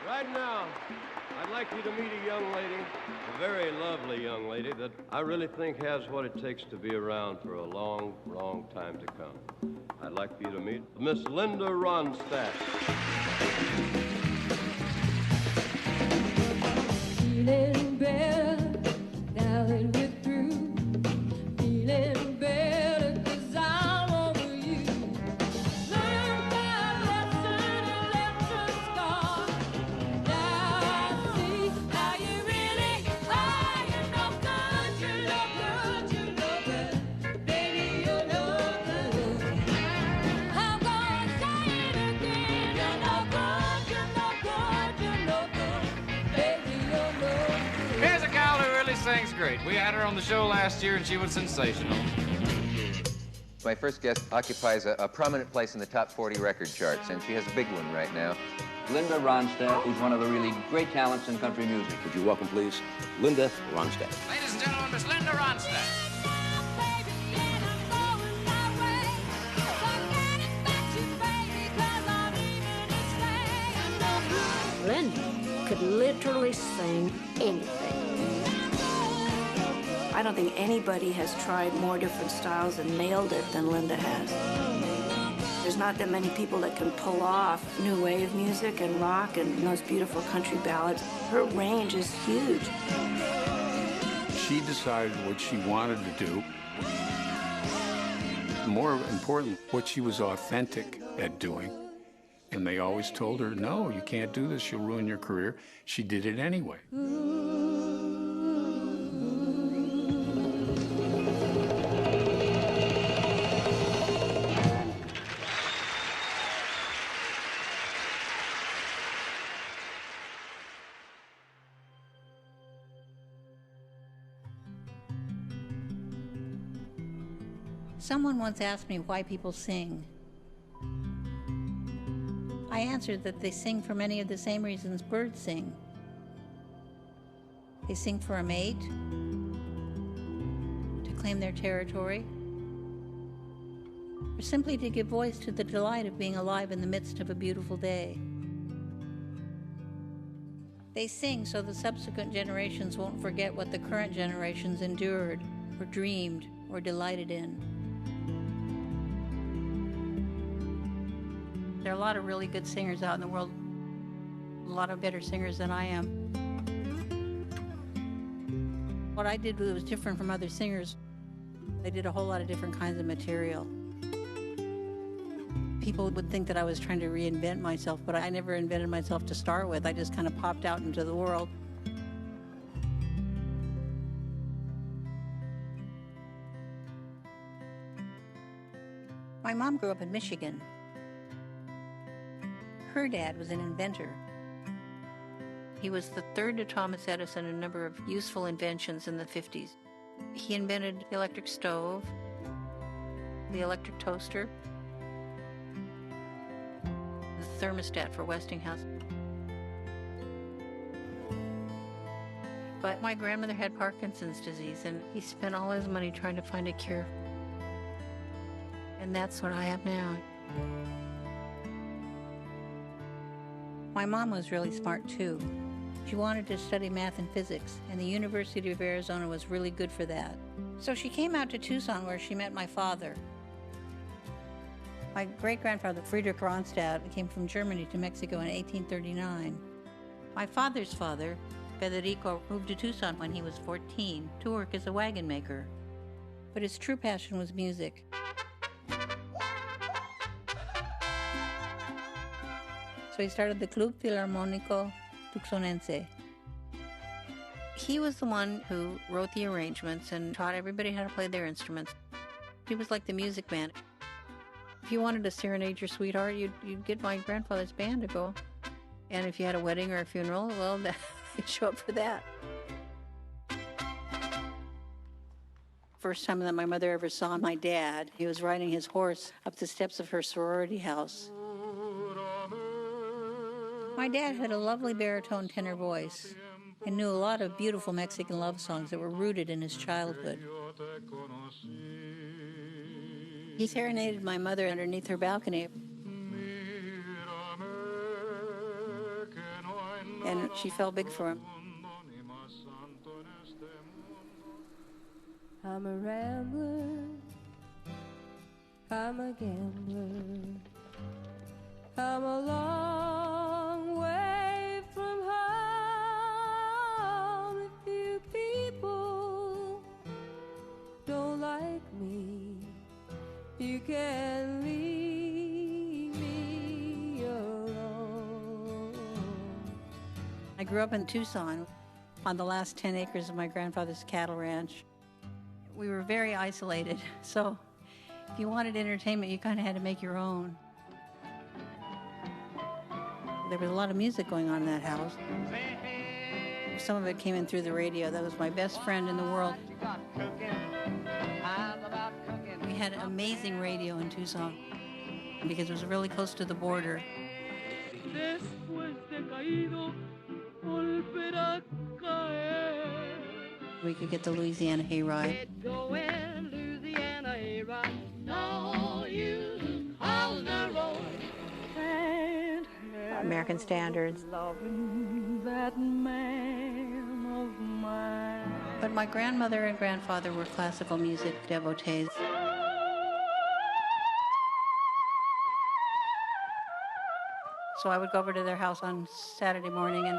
Right now, I'd like you to meet a young lady, a very lovely young lady that I really think has what it takes to be around for a long, long time to come. I'd like for you to meet Miss Linda Ronstadt. Feeling better now that we're through. Feeling better 'cause I'm over you. Learned that lesson and left a scar. Now I see how you really are. You're no good, you're no good, you're no good. Baby, you're no good. I'm gonna say it again. You're no good, you're no good, you're no good. Baby, you're no good. Here's a gal who really sings great. We had her on the show last year, and she was sensational. My first guest occupies a prominent place in the top 40 record charts, and she has a big one right now. Linda Ronstadt, who's one of the really great talents in country music. Would you welcome, please, Linda Ronstadt. Ladies and gentlemen, Miss Linda Ronstadt. Linda could literally sing anything. I don't think anybody has tried more different styles and nailed it than Linda has. There's not that many people that can pull off new wave music and rock and those beautiful country ballads. Her range is huge. She decided what she wanted to do. More important, what she was authentic at doing. And they always told her, no, you can't do this, you'll ruin your career. She did it anyway. Someone once asked me why people sing. I answered that they sing for many of the same reasons birds sing. They sing for a mate, to claim their territory, or simply to give voice to the delight of being alive in the midst of a beautiful day. They sing so the subsequent generations won't forget what the current generations endured, or dreamed, or delighted in. There are a lot of really good singers out in the world, a lot of better singers than I am. What I did was different from other singers. I did a whole lot of different kinds of material. People would think that I was trying to reinvent myself, but I never invented myself to start with. I just kind of popped out into the world. My mom grew up in Michigan. Her dad was an inventor. He was the third to Thomas Edison in a number of useful inventions in the 50s. He invented the electric stove, the electric toaster, the thermostat for Westinghouse. But my grandmother had Parkinson's disease, and he spent all his money trying to find a cure. And that's what I have now. My mom was really smart too. She wanted to study math and physics, and the University of Arizona was really good for that. So she came out to Tucson where she met my father. My great-grandfather, Friedrich Ronstadt, came from Germany to Mexico in 1839. My father's father, Federico, moved to Tucson when he was 14 to work as a wagon maker. But his true passion was music. So he started the Club Filarmónico Tucsonense. He was the one who wrote the arrangements and taught everybody how to play their instruments. He was like the music man. If you wanted to serenade your sweetheart, you'd get my grandfather's band to go. And if you had a wedding or a funeral, well, they'd show up for that. First time that my mother ever saw my dad, he was riding his horse up the steps of her sorority house. My dad had a lovely baritone tenor voice and knew a lot of beautiful Mexican love songs that were rooted in his childhood. He serenaded my mother underneath her balcony. and she fell big for him. I'm a rambler, I'm a gambler, I'm a long way from home. If you people don't like me, you can leave me alone. I grew up in Tucson on the last 10 acres of my grandfather's cattle ranch. We were very isolated, so if you wanted entertainment, you kind of had to make your own. There was a lot of music going on in that house. Some of it came in through the radio. That was my best friend in the world. We had an amazing radio in Tucson because it was really close to the border. We could get the Louisiana hayride. American standards. But my grandmother and grandfather were classical music devotees. So I would go over to their house on Saturday morning and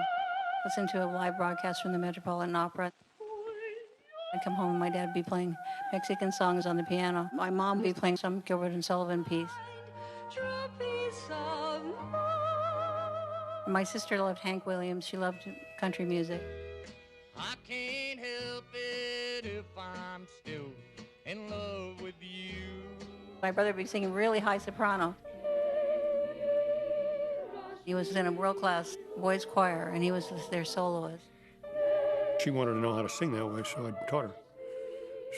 listen to a live broadcast from the Metropolitan Opera. I'd come home and my dad would be playing Mexican songs on the piano. My mom would be playing some Gilbert and Sullivan piece. My sister loved Hank Williams. She loved country music. I can't help it if I'm still in love with you. My brother would be singing really high soprano. He was in a world-class boys choir, and he was their soloist. She wanted to know how to sing that way, so I taught her.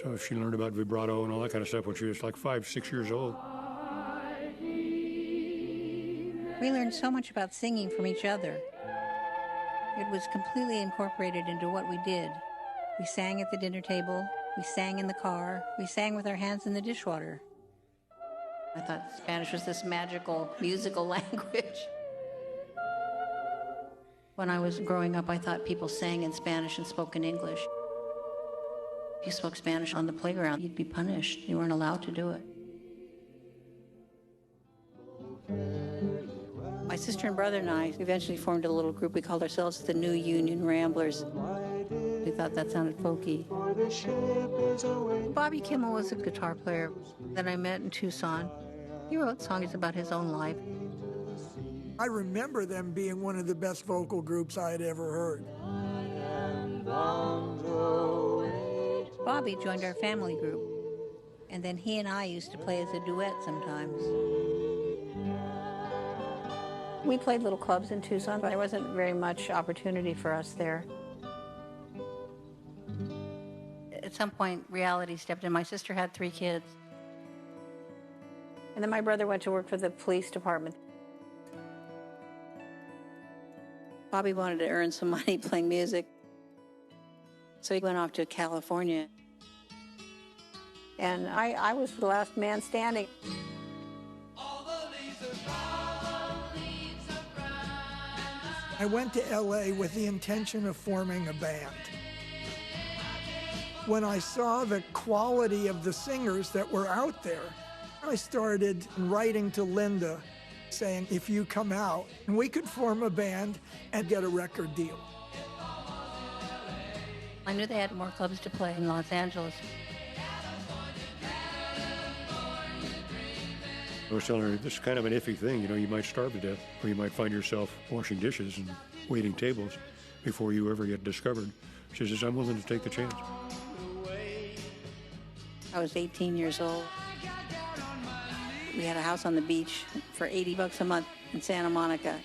So she learned about vibrato and all that kind of stuff when she was like 5, 6 years old. We learned so much about singing from each other. It was completely incorporated into what we did. We sang at the dinner table, we sang in the car, we sang with our hands in the dishwater. I thought Spanish was this magical musical language. When I was growing up, I thought people sang in Spanish and spoke in English. If you spoke Spanish on the playground, you'd be punished. You weren't allowed to do it. My sister and brother and I eventually formed a little group. We called ourselves the New Union Ramblers. We thought that sounded folky. Bobby Kimmel was a guitar player that I met in Tucson. He wrote songs about his own life. I remember them being one of the best vocal groups I had ever heard. Bobby joined our family group, and then he and I used to play as a duet sometimes. We played little clubs in Tucson, but there wasn't very much opportunity for us there. At some point, reality stepped in. My sister had 3 kids. And then my brother went to work for the police department. Bobby wanted to earn some money playing music. So he went off to California. And I was the last man standing. I went to LA with the intention of forming a band. When I saw the quality of the singers that were out there, I started writing to Linda saying, if you come out, and we could form a band and get a record deal. I knew they had more clubs to play in Los Angeles. I was telling her, this is kind of an iffy thing. You know, you might starve to death, or you might find yourself washing dishes and waiting tables before you ever get discovered. She says, I'm willing to take the chance. I was 18 years old. We had a house on the beach for $80 a month in Santa Monica.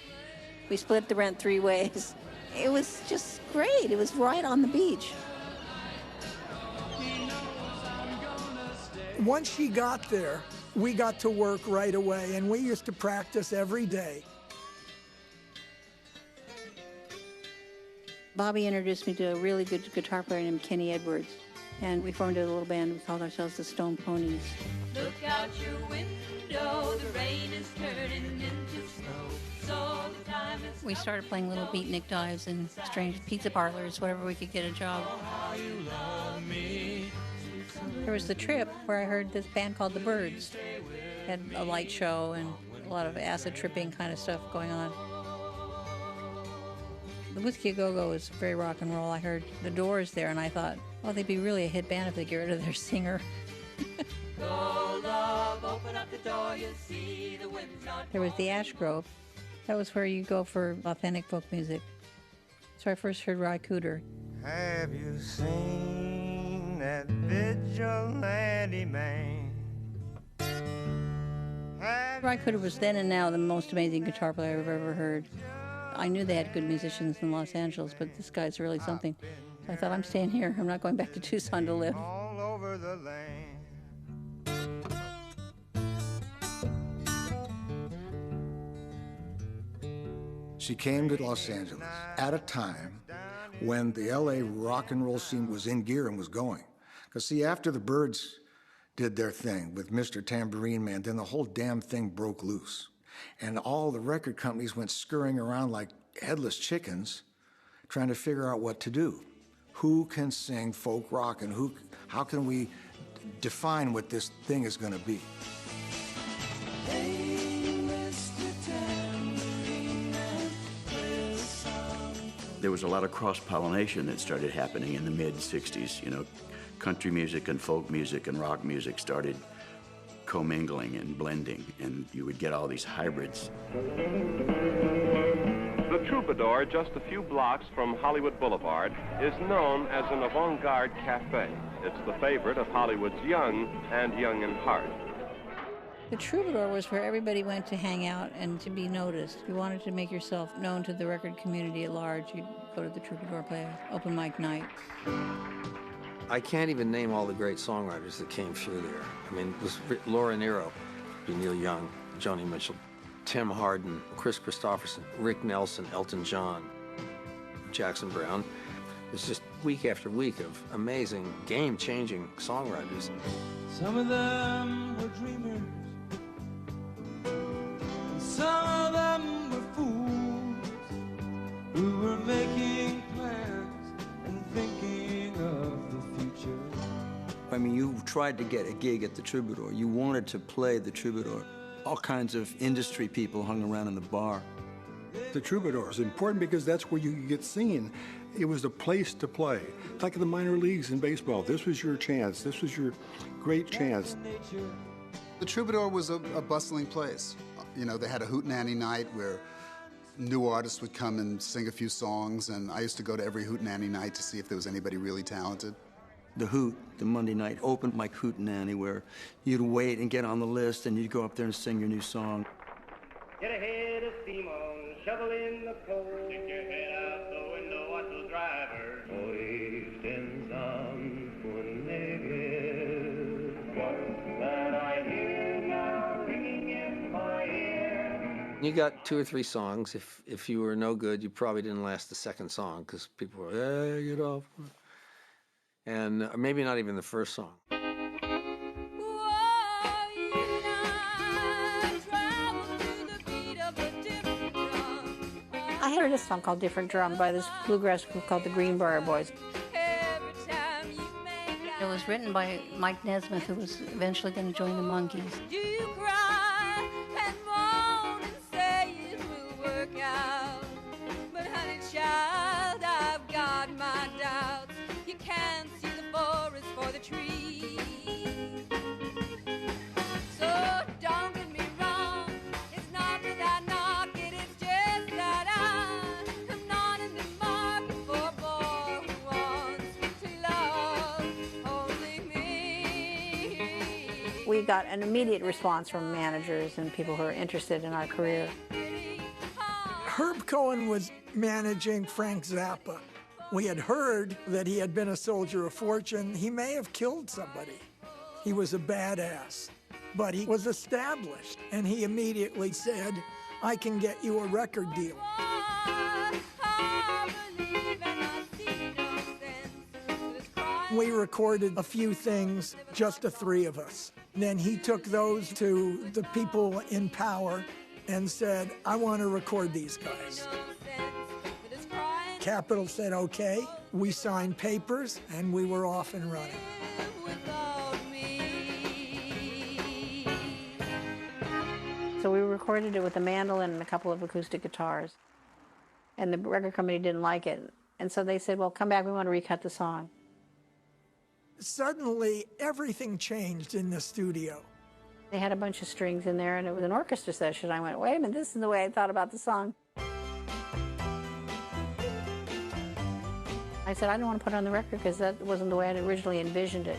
We split the rent 3 ways. It was just great. It was right on the beach. Once she got there, we got to work right away, and we used to practice every day. Bobby introduced me to a really good guitar player named Kenny Edwards, and we formed a little band. We called ourselves the Stone Ponies. Look out your window, The rain is turning into snow. So the time is We started playing little beatnik dives in strange pizza parlors, whatever we could get a job. There was the trip where I heard this band called The Byrds. Had a light show and a lot of acid tripping kind of stuff going on. The Whiskey A Go Go was very rock and roll. I heard the Doors there and I thought, well, they'd be really a hit band if they get rid of their singer. Go, love, open up the door, you see the wind's not There was the Ash Grove. That was where you go for authentic folk music. So I first heard Ry Cooder. Have you seen that vigilante man? Ry Cooder was then and now the most amazing guitar player I've ever heard. I knew they had good musicians in Los Angeles, but this guy's really something. So I thought, I'm staying here. I'm not going back to Tucson to live. All over the land. She came to Los Angeles at a time when the LA rock and roll scene was in gear and was going. Because see, after the Byrds did their thing with Mr. Tambourine Man, then the whole damn thing broke loose. And all the record companies went scurrying around like headless chickens trying to figure out what to do. Who can sing folk rock and how can we define what this thing is going to be? There was a lot of cross-pollination that started happening in the mid-'60s. You know, country music and folk music and rock music started commingling and blending, and you would get all these hybrids. The Troubadour, just a few blocks from Hollywood Boulevard, is known as an avant-garde cafe. It's the favorite of Hollywood's young and young in heart. The Troubadour was where everybody went to hang out and to be noticed. If you wanted to make yourself known to the record community at large, you'd go to the Troubadour, play an open mic night. I can't even name all the great songwriters that came through there. I mean, it was Laura Nyro, Neil Young, Joni Mitchell, Tim Hardin, Chris Christopherson, Rick Nelson, Elton John, Jackson Browne. It was just week after week of amazing, game-changing songwriters. Some of them were dreamers, and some of them were fools who were making plans and thinking of the future. I mean, you tried to get a gig at the Troubadour. You wanted to play the Troubadour. All kinds of industry people hung around in the bar. The Troubadour is important because that's where you get seen. It was a place to play. Like in the minor leagues in baseball, this was your chance. This was your great chance. The Troubadour was a bustling place. You know, they had a hootenanny night where new artists would come and sing a few songs, and I used to go to every hootenanny night to see if there was anybody really talented. The Hoot, the Monday night open mic hootenanny, where you'd wait and get on the list and you'd go up there and sing your new song. Get ahead of steam on, shovel in the coal. Stick your head out the window, watch those drivers. Hoistens on Funegel. What's that I hear now ringing in my ear? You got 2 or 3 songs. If you were no good, you probably didn't last the second song because people were, hey, get off. And maybe not even the first song. I heard a song called Different Drum by this bluegrass group called the Greenbrier Boys. It was written by Mike Nesmith, who was eventually going to join the Monkees. Do you cry and moan and say it will work out? But honey child, I've got my doubts. You can't see the forest for the trees. So don't get me wrong, it's not that I knock it, it's just that I am not in the market for a boy who wants to love only me. We got an immediate response from managers and people who are interested in our career. Herb Cohen was managing Frank Zappa. We had heard that he had been a soldier of fortune. He may have killed somebody. He was a badass, but he was established, and he immediately said, I can get you a record deal. We recorded a few things, just the 3 of us. And then he took those to the people in power and said, I want to record these guys. Capitol said, okay. We signed papers, and we were off and running. So we recorded it with a mandolin and a couple of acoustic guitars. And the record company didn't like it. And so they said, well, come back, we want to recut the song. Suddenly, everything changed in the studio. They had a bunch of strings in there, and it was an orchestra session. I went, wait a minute, this is the way I thought about the song. I said, I don't want to put it on the record because that wasn't the way I'd originally envisioned it.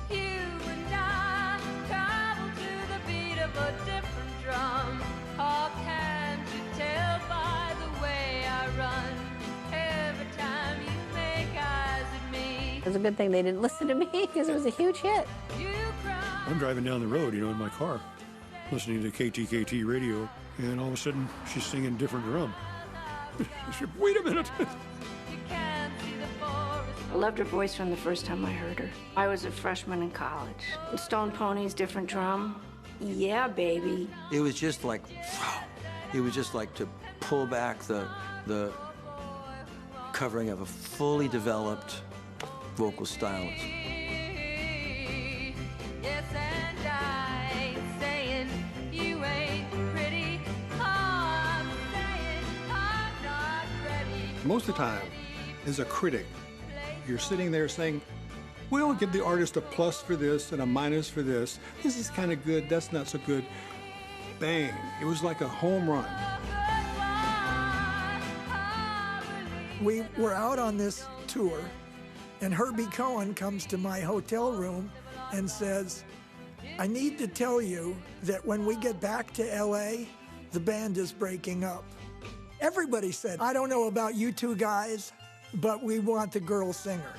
You and I travel to the beat of a different drum. How can't you tell by the way I run? Every time you make eyes at me. It was a good thing they didn't listen to me because it was a huge hit. I'm driving down the road, in my car, listening to KTKT radio, and all of a sudden she's singing different drum. I said, wait a minute. I loved her voice from the first time I heard her. I was a freshman in college. Stone Pony's different drum. Yeah, baby. It was just like, it was just like to pull back the covering of a fully developed vocal stylist. Yes, and I ain't saying you ain't pretty. I'm saying I'm not ready. Most of the time, as a critic, you're sitting there saying, we'll give the artist a plus for this and a minus for this. This is kind of good, that's not so good. Bang, it was like a home run. We were out on this tour, and Herbie Cohen comes to my hotel room and says, I need to tell you that when we get back to LA, the band is breaking up. Everybody said, I don't know about you two guys, but we want the girl singer.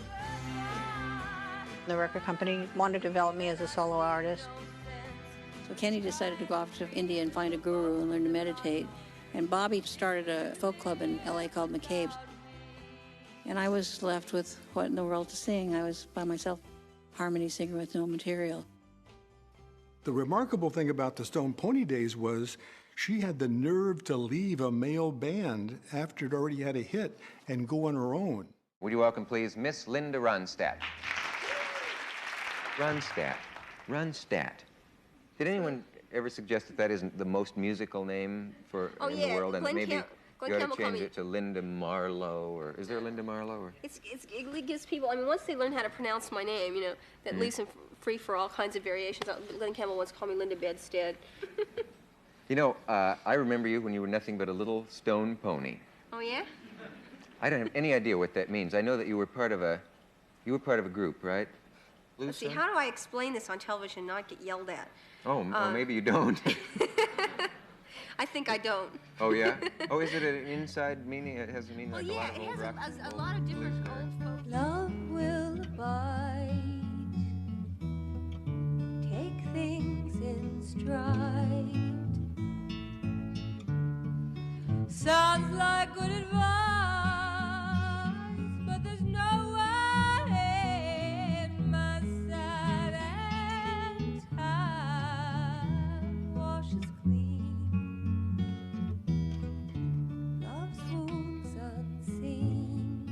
The record company wanted to develop me as a solo artist. So Kenny decided to go off to India and find a guru and learn to meditate. And Bobby started a folk club in LA called McCabe's. And I was left with what in the world to sing. I was by myself, harmony singer with no material. The remarkable thing about the Stone Pony days was she had the nerve to leave a male band after it already had a hit and go on her own. Would you welcome, please, Miss Linda Ronstadt. Ronstadt. Did anyone ever suggest that that isn't the most musical name in the world, and that maybe you ought to change it to Linda Marlowe, or is there a Linda Marlowe? Or? It gives people, I mean, once they learn how to pronounce my name, that leaves them free for all kinds of variations. Glenn Campbell once called me Linda Bedstead. I remember you when you were nothing but a little stone pony. Oh, yeah? I don't have any idea what that means. I know that you were part of a group, right? Let's see, how do I explain this on television and not get yelled at? Oh, maybe you don't. I think I don't. Oh, yeah? Oh, is it an inside meaning? It has a meaning like a lot of old rock? It has a lot of different old folk. Love will abide. Take things in stride. Sounds like good advice, but there's no way in my side, and time washes clean love's wounds unseen.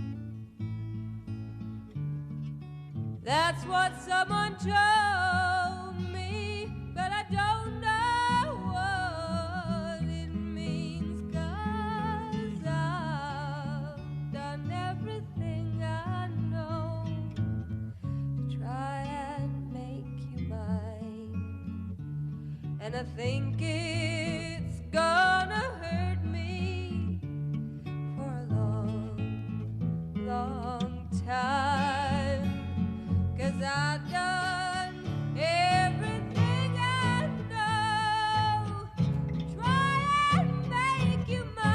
That's what someone told me, but I don't know what it means, 'cause I've done everything I know to try and make you mine, and I think it's gonna hurt me for a long, long time, 'cause I've done everything I know to try and make you mine.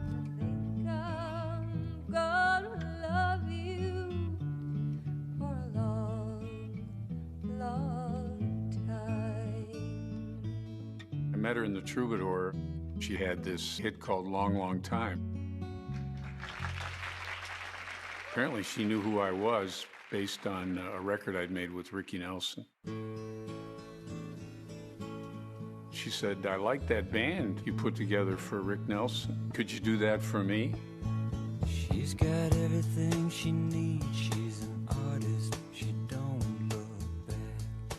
I think I'm gonna love you for a long, long time. I met her in the Troubadour. She had this hit called Long, Long Time. Apparently she knew who I was based on a record I'd made with Ricky Nelson. She said, I like that band you put together for Rick Nelson. Could you do that for me? She's got everything she needs. She's an artist. She don't look back.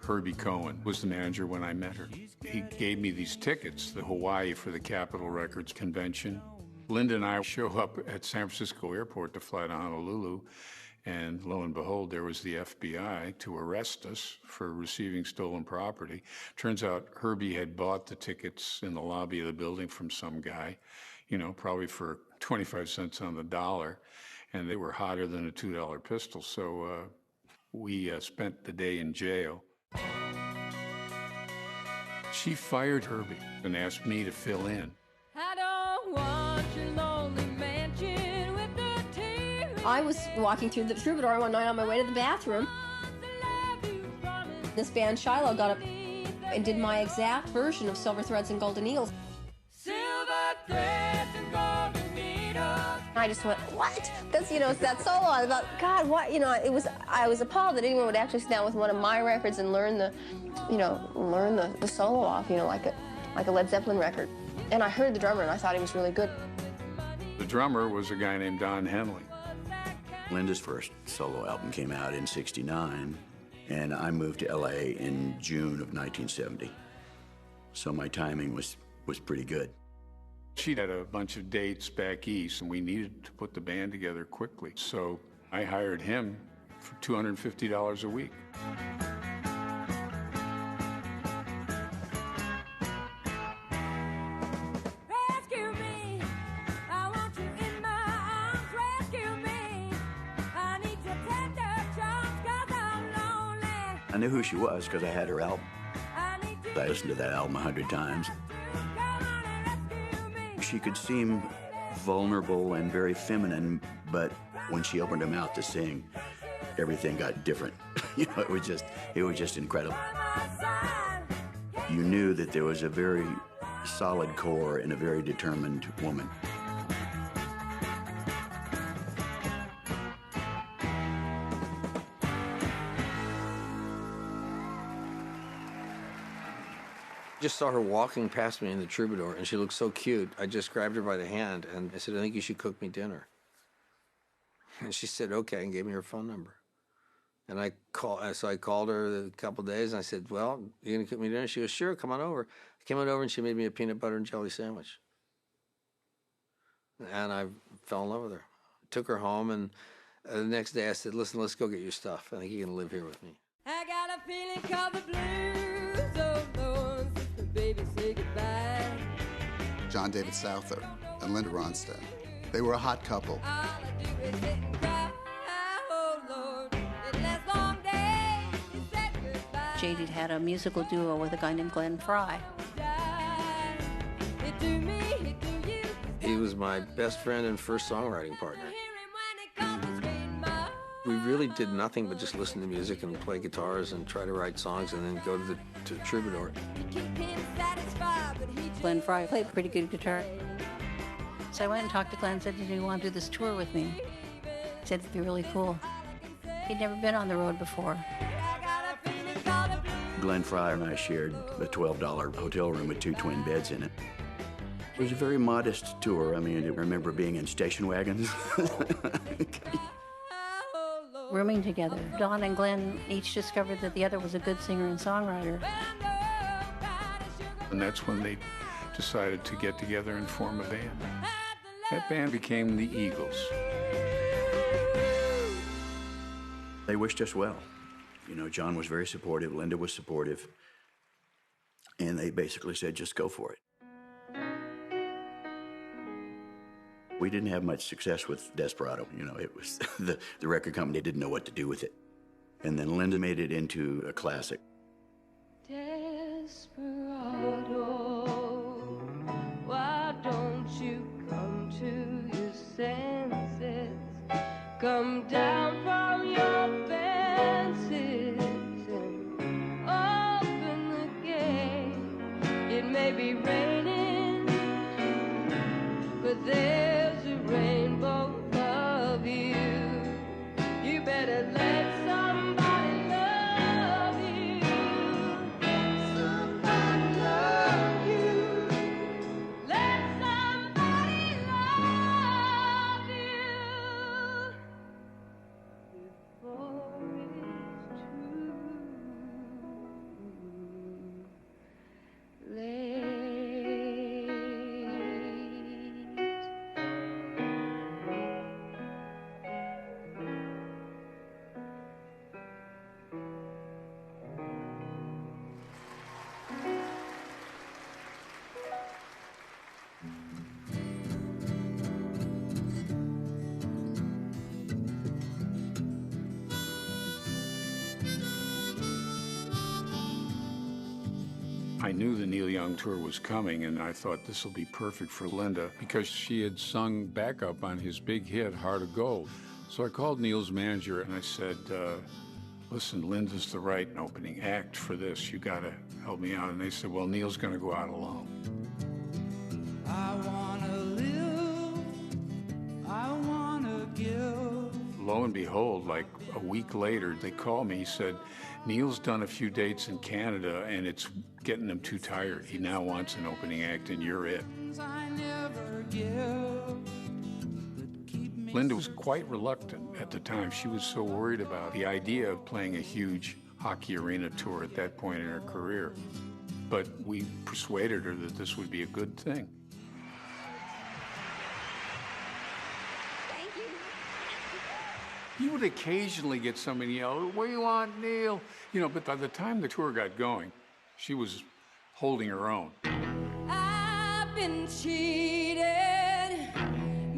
Herbie Cohen was the manager when I met her. He gave me these tickets to Hawaii for the Capitol Records convention. Linda and I show up at San Francisco Airport to fly to Honolulu, and lo and behold, there was the FBI to arrest us for receiving stolen property. Turns out Herbie had bought the tickets in the lobby of the building from some guy, you know, probably for 25 cents on the dollar, and they were hotter than a $2 pistol. So we spent the day in jail. She fired Herbie and asked me to fill in. I don't want your lonely mansion with the tears. I was walking through the Troubadour one night on my way to the bathroom. This band Shiloh got up and did my exact version of Silver Threads and Golden Needles. Silver threads and golden needles. I just went, what? That's, you know, it's that solo. I thought, God, what? You know, I was appalled that anyone would actually sit down with one of my records and learn the solo off, you know, like a Led Zeppelin record. And I heard the drummer and I thought he was really good. The drummer was a guy named Don Henley. Linda's first solo album came out in '69, and I moved to LA in June of 1970. So my timing was pretty good. She had a bunch of dates back east, and we needed to put the band together quickly. So I hired him for $250 a week. Rescue me. I want you in my arms. Rescue me. I need your tender charms 'cause I'm lonely. I knew who she was because I had her album. I listened to that album 100 times. She could seem vulnerable and very feminine, but when she opened her mouth to sing, everything got different. You know, it was just incredible. You knew that there was a very solid core and a very determined woman. Just saw her walking past me in the Troubadour, and she looked so cute. I just grabbed her by the hand, and I said, I think you should cook me dinner. And she said, okay, and gave me her phone number. And so I called her a couple of days, and I said, well, you gonna cook me dinner? She goes, sure, come on over. I came on over, and she made me a peanut butter and jelly sandwich. And I fell in love with her. Took her home, and the next day I said, listen, let's go get your stuff. I think you're gonna live here with me. I got a feeling called the blues. Oh, Lord, sister, baby, say goodbye. John David Souther and Linda Ronstadt. They were a hot couple. All I do is sit and cry. Oh, Lord, it lasts long days. You said goodbye. JD had a musical duo with a guy named Glenn Fry. It do me, it do you. He was my best friend and first songwriting partner. We really did nothing but just listen to music and play guitars and try to write songs and then go to the Troubadour. Glenn Fry played pretty good guitar. So I went and talked to Glenn and said, do you want to do this tour with me? He said it'd be really cool. He'd never been on the road before. Glenn Fry and I shared a $12 hotel room with 2 twin beds in it. It was a very modest tour. I mean, I remember being in station wagons. Rooming together. Don and Glenn each discovered that the other was a good singer and songwriter. And that's when they decided to get together and form a band. That band became the Eagles. They wished us well. You know, John was very supportive, Linda was supportive, and they basically said, just go for it. We didn't have much success with Desperado. You know, it was the record company didn't know what to do with it. And then Linda made it into a classic. Desperado, why don't you come to your senses? Come down from your fences and open the gate. It may be raining, but there's a rainbow above you. I knew the Neil Young tour was coming, and I thought this will be perfect for Linda because she had sung backup on his big hit, Heart of Gold. So I called Neil's manager and I said, listen, Linda's the right opening act for this. You got to help me out. And they said, well, Neil's going to go out alone. I wanna live, I wanna give. Lo and behold, like a week later, they called me. He said, Neil's done a few dates in Canada, and it's getting him too tired. He now wants an opening act, and you're it. I never give. Linda was quite reluctant at the time. She was so worried about the idea of playing a huge hockey arena tour at that point in her career. But we persuaded her that this would be a good thing. You would occasionally get somebody yell, "What do you want, Neil?" You know, but by the time the tour got going, she was holding her own. I've been cheated,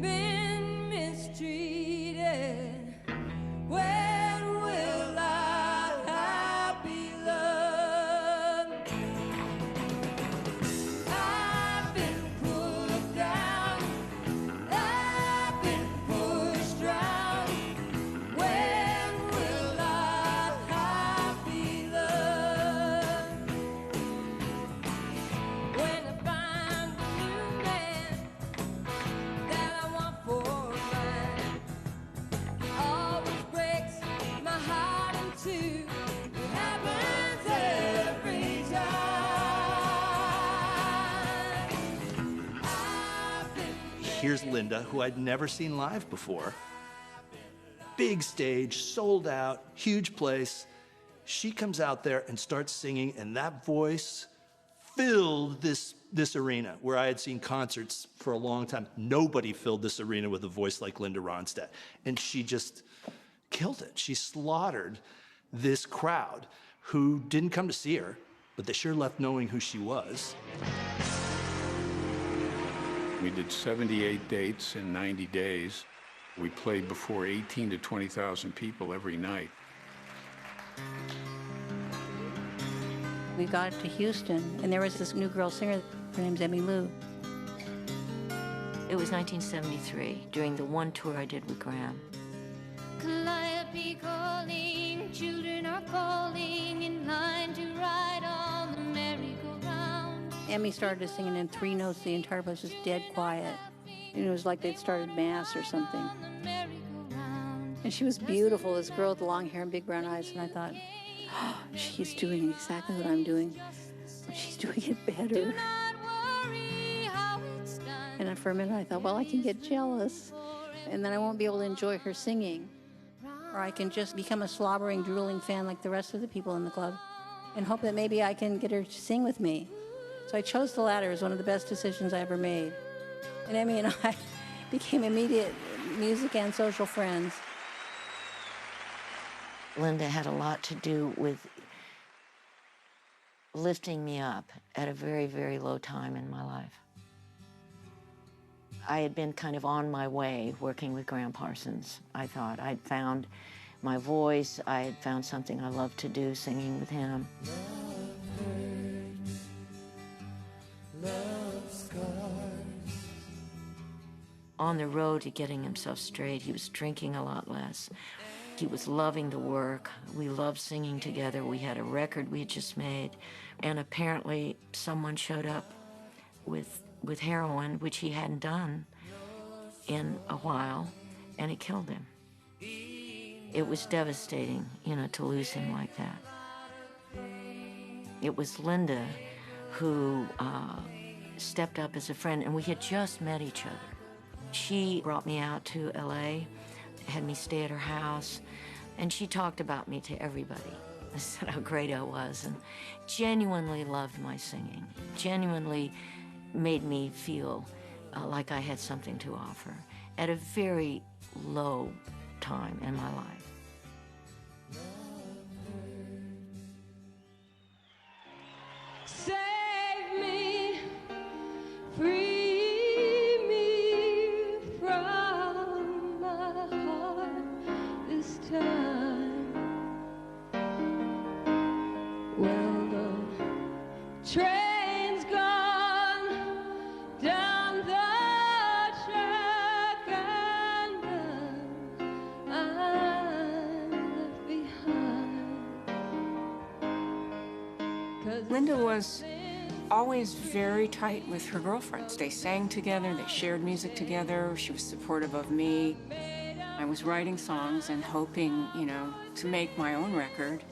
been mistreated. When will I be loved? I've been put down, I've been pushed around. When will I be loved? When I find a new man that I want for mine, always breaks my heart in two. It happens every time. Here's Linda, who I'd never seen live before. Big stage, sold out, huge place. She comes out there and starts singing, and that voice filled this arena where I had seen concerts for a long time. Nobody filled this arena with a voice like Linda Ronstadt. And she just killed it. She slaughtered this crowd who didn't come to see her, but they sure left knowing who she was. We did 78 dates in 90 days. We played before 18 to 20,000 people every night. We got to Houston, and there was this new girl singer. Her name's Emmylou. It was 1973, during the one tour I did with Graham. Calliope calling, children are calling in line to ride on the merry-go-round. Emmy started singing in 3 notes. The entire place was dead quiet. And it was like they'd started mass or something. And she was beautiful, this girl with long hair and big brown eyes. And I thought, oh, she's doing exactly what I'm doing. She's doing it better. And for a minute I thought, well, I can get jealous. And then I won't be able to enjoy her singing. Or I can just become a slobbering, drooling fan like the rest of the people in the club and hope that maybe I can get her to sing with me. So I chose the latter as one of the best decisions I ever made. And Emmy and I became immediate music and social friends. Linda had a lot to do with lifting me up at a very, very low time in my life. I had been kind of on my way working with Graham Parsons. I thought I'd found my voice. I had found something I loved to do, singing with him. On the road to getting himself straight, he was drinking a lot less. He was loving the work. We loved singing together. We had a record we had just made. And apparently someone showed up with heroin, which he hadn't done in a while, and it killed him. It was devastating, to lose him like that. It was Linda who stepped up as a friend, and we had just met each other. She brought me out to LA, had me stay at her house, and she talked about me to everybody. I said how great I was, and genuinely loved my singing, genuinely made me feel like I had something to offer at a very low time in my life. Save me, free me from my heart this time. Well, the trail Linda was always very tight with her girlfriends. They sang together, they shared music together, she was supportive of me. I was writing songs and hoping, to make my own record.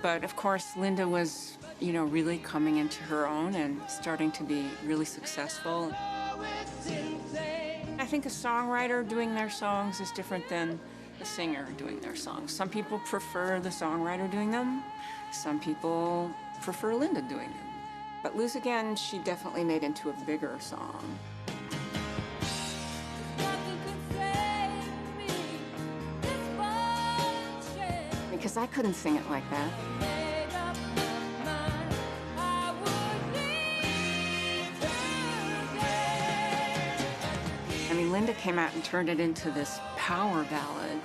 But of course, Linda was, really coming into her own and starting to be really successful. I think a songwriter doing their songs is different than a singer doing their songs. Some people prefer the songwriter doing them. Some people prefer Linda doing them. But Lose Again, she definitely made into a bigger song. Because I couldn't sing it like that. I mean, Linda came out and turned it into this power ballad.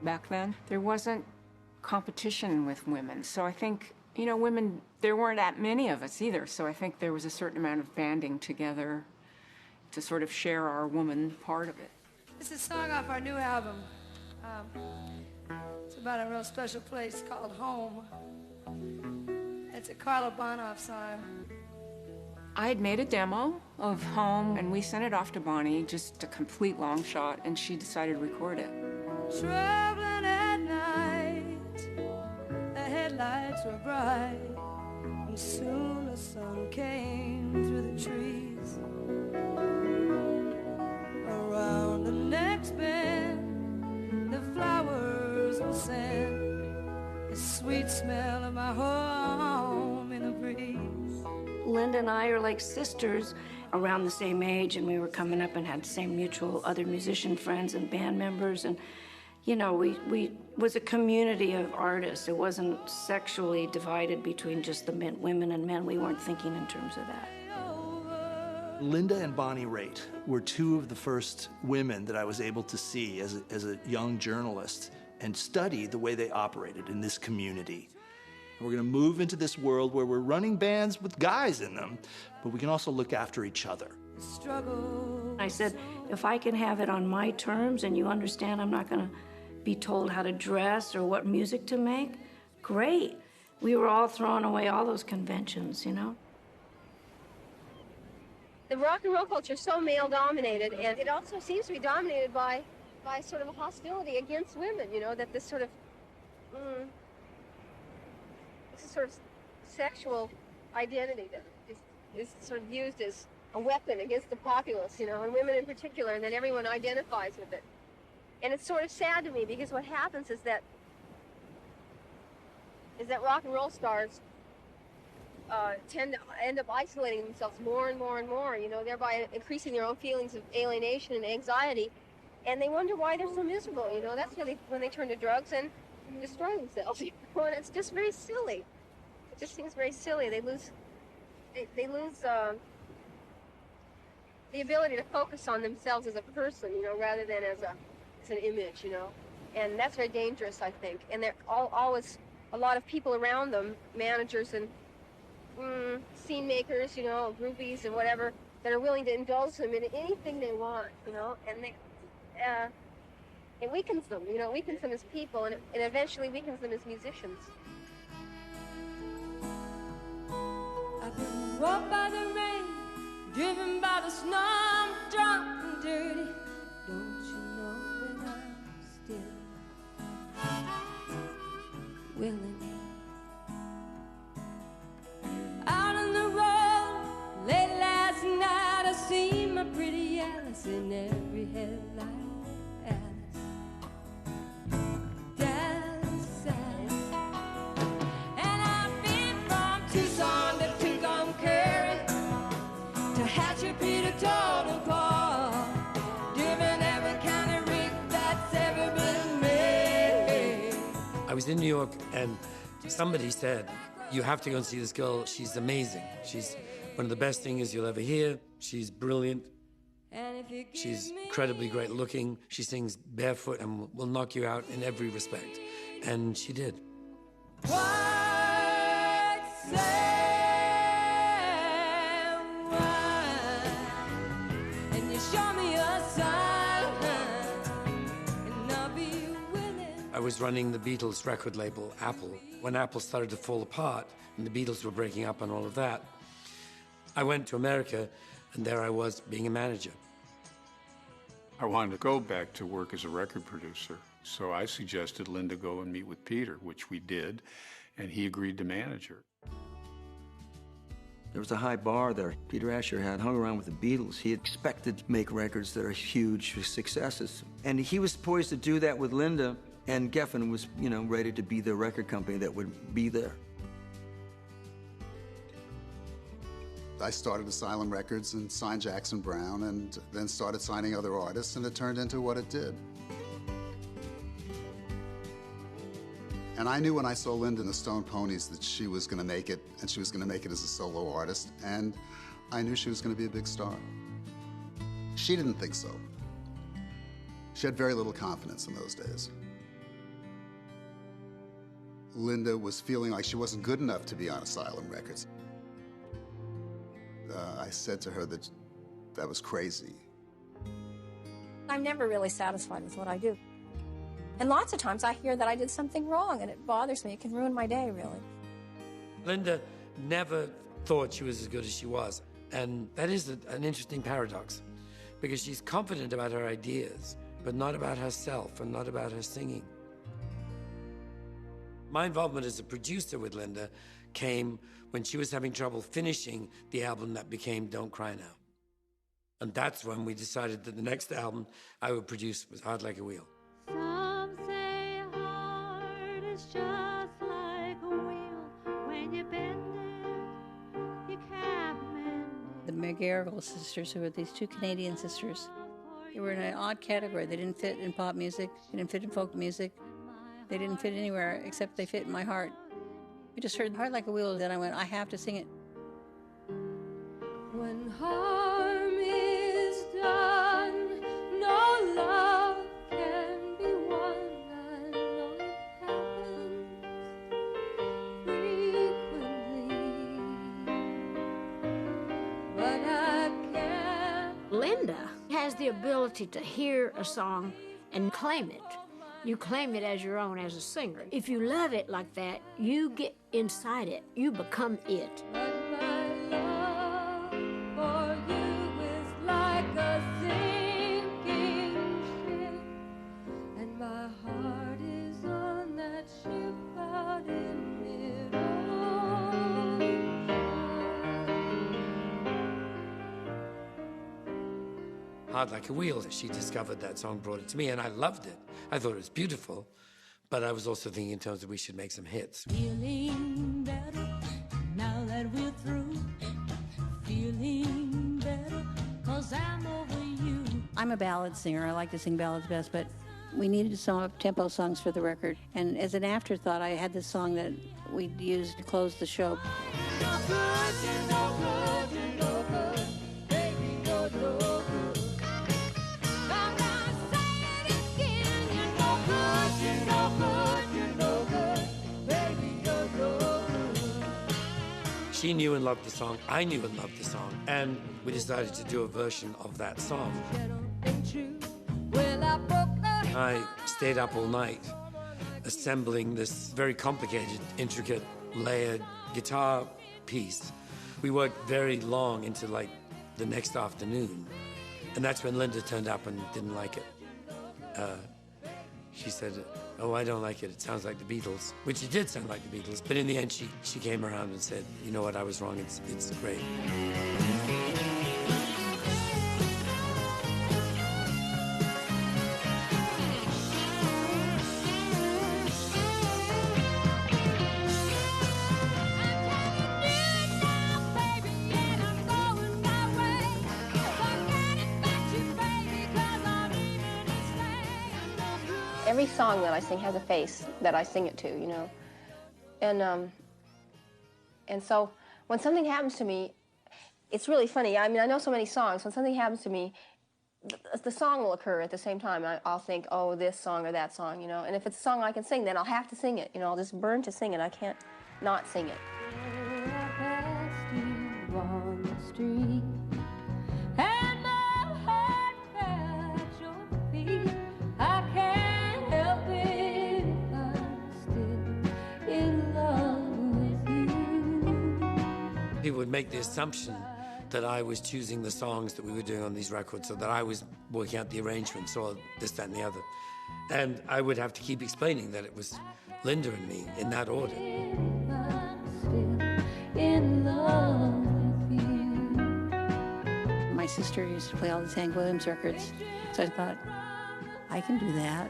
Back then, there wasn't competition with women. So I think, women, there weren't that many of us either. So I think there was a certain amount of banding together to sort of share our woman part of it. This is a song off our new album. It's about a real special place called Home. It's a Carla Bonoff song. I had made a demo of Home, and we sent it off to Bonnie, just a complete long shot, and she decided to record it. Traveling at night, the headlights were bright, and soon the sun came through the trees. Around the next bend, the flowers will send the sweet smell of my home in the breeze. Linda and I are like sisters, around the same age, and we were coming up and had the same mutual other musician friends and band members, and we was a community of artists. It wasn't sexually divided between just the women and men. We weren't thinking in terms of that. Linda and Bonnie Raitt were two of the first women that I was able to see as a young journalist and study the way they operated in this community. We're going to move into this world where we're running bands with guys in them, but we can also look after each other. I said, if I can have it on my terms and you understand I'm not going to be told how to dress or what music to make, great. We were all throwing away all those conventions, The rock and roll culture is so male-dominated, and it also seems to be dominated by sort of a hostility against women, that this sort of, this sort of sexual identity that is sort of used as a weapon against the populace, and women in particular, and that everyone identifies with it. And it's sort of sad to me because what happens is that rock and roll stars tend to end up isolating themselves more and more and more, thereby increasing their own feelings of alienation and anxiety, and they wonder why they're so miserable, That's really when they turn to drugs and destroy themselves, and it's just very silly. It just seems very silly. They lose the ability to focus on themselves as a person, rather than as an image, and that's very dangerous, I think. And there are always a lot of people around them, managers and scene makers, groupies and whatever, that are willing to indulge them in anything they want, and it weakens them, it weakens them as people, and it eventually weakens them as musicians. I've been walked by the rain, driven by the snow, I'm drunk and dirty. Don't you know that I'm still willing? Out on the road, late last night, I seen my pretty Alice in every headlight. Dallas, Alice. And I've been from Tucson to Tucumcari, to Hatshepsut to Totem Park, driven every kind of rig that's ever been made. I was in New York and somebody said, you have to go and see this girl. She's amazing. She's one of the best singers you'll ever hear. She's brilliant. She's incredibly great looking. She sings barefoot and will knock you out in every respect. And she did. White sand wine, and you show me a sign, and I'll be willing. I was running the Beatles record label, Apple, when Apple started to fall apart and the Beatles were breaking up and all of that. I went to America, and there I was being a manager. I wanted to go back to work as a record producer, so I suggested Linda go and meet with Peter, which we did, and he agreed to manage her. There was a high bar there. Peter Asher had hung around with the Beatles. He expected to make records that are huge successes. And he was poised to do that with Linda, and Geffen was, ready to be the record company that would be there. I started Asylum Records and signed Jackson Browne, and then started signing other artists, and it turned into what it did. And I knew when I saw Linda in the Stone Ponies that she was going to make it, and she was going to make it as a solo artist, and I knew she was going to be a big star. She didn't think so. She had very little confidence in those days. Linda was feeling like she wasn't good enough to be on Asylum Records. I said to her that that was crazy. I'm never really satisfied with what I do. And lots of times I hear that I did something wrong, and it bothers me. It can ruin my day, really. Linda never thought she was as good as she was. And that is an interesting paradox, because she's confident about her ideas, but not about herself and not about her singing. My involvement as a producer with Linda came when she was having trouble finishing the album that became Don't Cry Now. And that's when we decided that the next album I would produce was Hard Like a Wheel. Some say heart is just like a wheel. When you bend it, you can't mend it. The McGarrigle sisters, who were these two Canadian sisters, they were in an odd category. They didn't fit in pop music, they didn't fit in folk music, they didn't fit anywhere except they fit in my heart. I just heard Hard Like a Wheel, then I went, I have to sing it. When harm is done, no love can be won. I know it happens frequently, but I can't. Linda has the ability to hear a song and claim it. You claim it as your own as a singer. If you love it like that, you get inside it. You become it. But my love for you is like a sinking ship, and my heart is on that ship out in mid-ocean. Hard Like a Wheel, she discovered that song, brought it to me, and I loved it. I thought it was beautiful, but I was also thinking in terms of we should make some hits. Feeling better now that we're through. Feeling better 'cause I'm over you. I'm a ballad singer. I like to sing ballads best, but we needed some up-tempo songs for the record. And as an afterthought, I had this song that we'd use to close the show. She knew and loved the song, I knew and loved the song, and we decided to do a version of that song. I stayed up all night assembling this very complicated, intricate, layered guitar piece. We worked very long into like the next afternoon, and that's when Linda turned up and didn't like it. She said, oh, I don't like it. It sounds like the Beatles, which it did sound like the Beatles. But in the end, she came around and said, you know what, I was wrong. It's great. Every song that I sing has a face that I sing it to, you know. And so when something happens to me, It's really funny. I mean, I know so many songs. When something happens to me, the song will occur at the same time. I'll think, oh, this song or that song, you know. And if it's a song I can sing, then I'll have to sing it. You know, I'll just burn to sing it. I can't not sing it. On the street, and my heart fell at your feet. I can't help it if I'm still in love with you. He would make the assumption that I was choosing the songs that we were doing on these records, so that I was working out the arrangements or this, that, and the other. And I would have to keep explaining that it was Linda and me in that order. In love. My sister used to play all the Hank Williams records, so I thought, I can do that.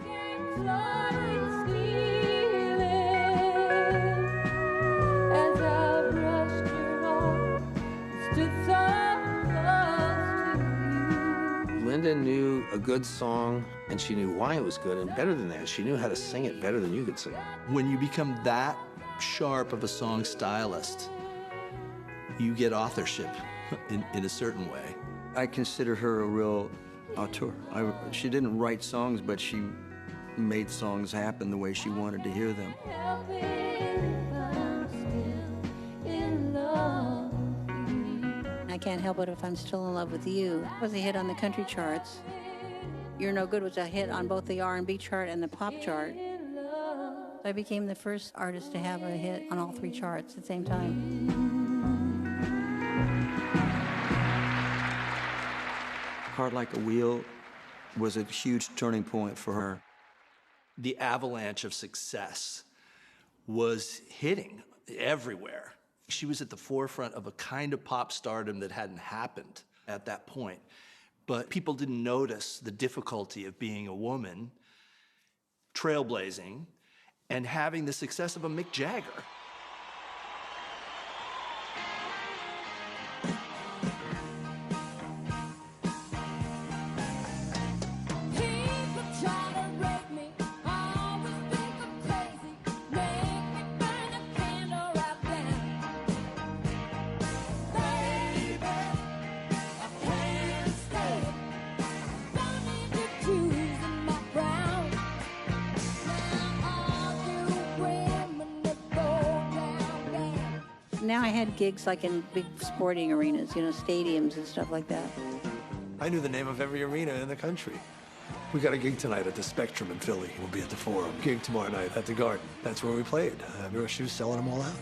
Linda knew a good song, and she knew why it was good, and better than that, she knew how to sing it better than you could sing it. When you become that sharp of a song stylist, you get authorship in a certain way. I consider her a real auteur. She didn't write songs, but she made songs happen the way she wanted to hear them. I Can't Help It If I'm Still in Love with You was a hit on the country charts. You're No Good was a hit on both the R&B chart and the pop chart. I became the first artist to have a hit on all three charts at the same time. Heart Like a Wheel was a huge turning point for her. The avalanche of success was hitting everywhere. She was at the forefront of a kind of pop stardom that hadn't happened at that point. But people didn't notice the difficulty of being a woman, trailblazing, and having the success of a Mick Jagger. Now I had gigs like in big sporting arenas, you know, stadiums and stuff like that. I knew the name of every arena in the country. We got a gig tonight at the Spectrum in Philly. We'll be at the Forum. Gig tomorrow night at the Garden. That's where we played. She was selling them all out.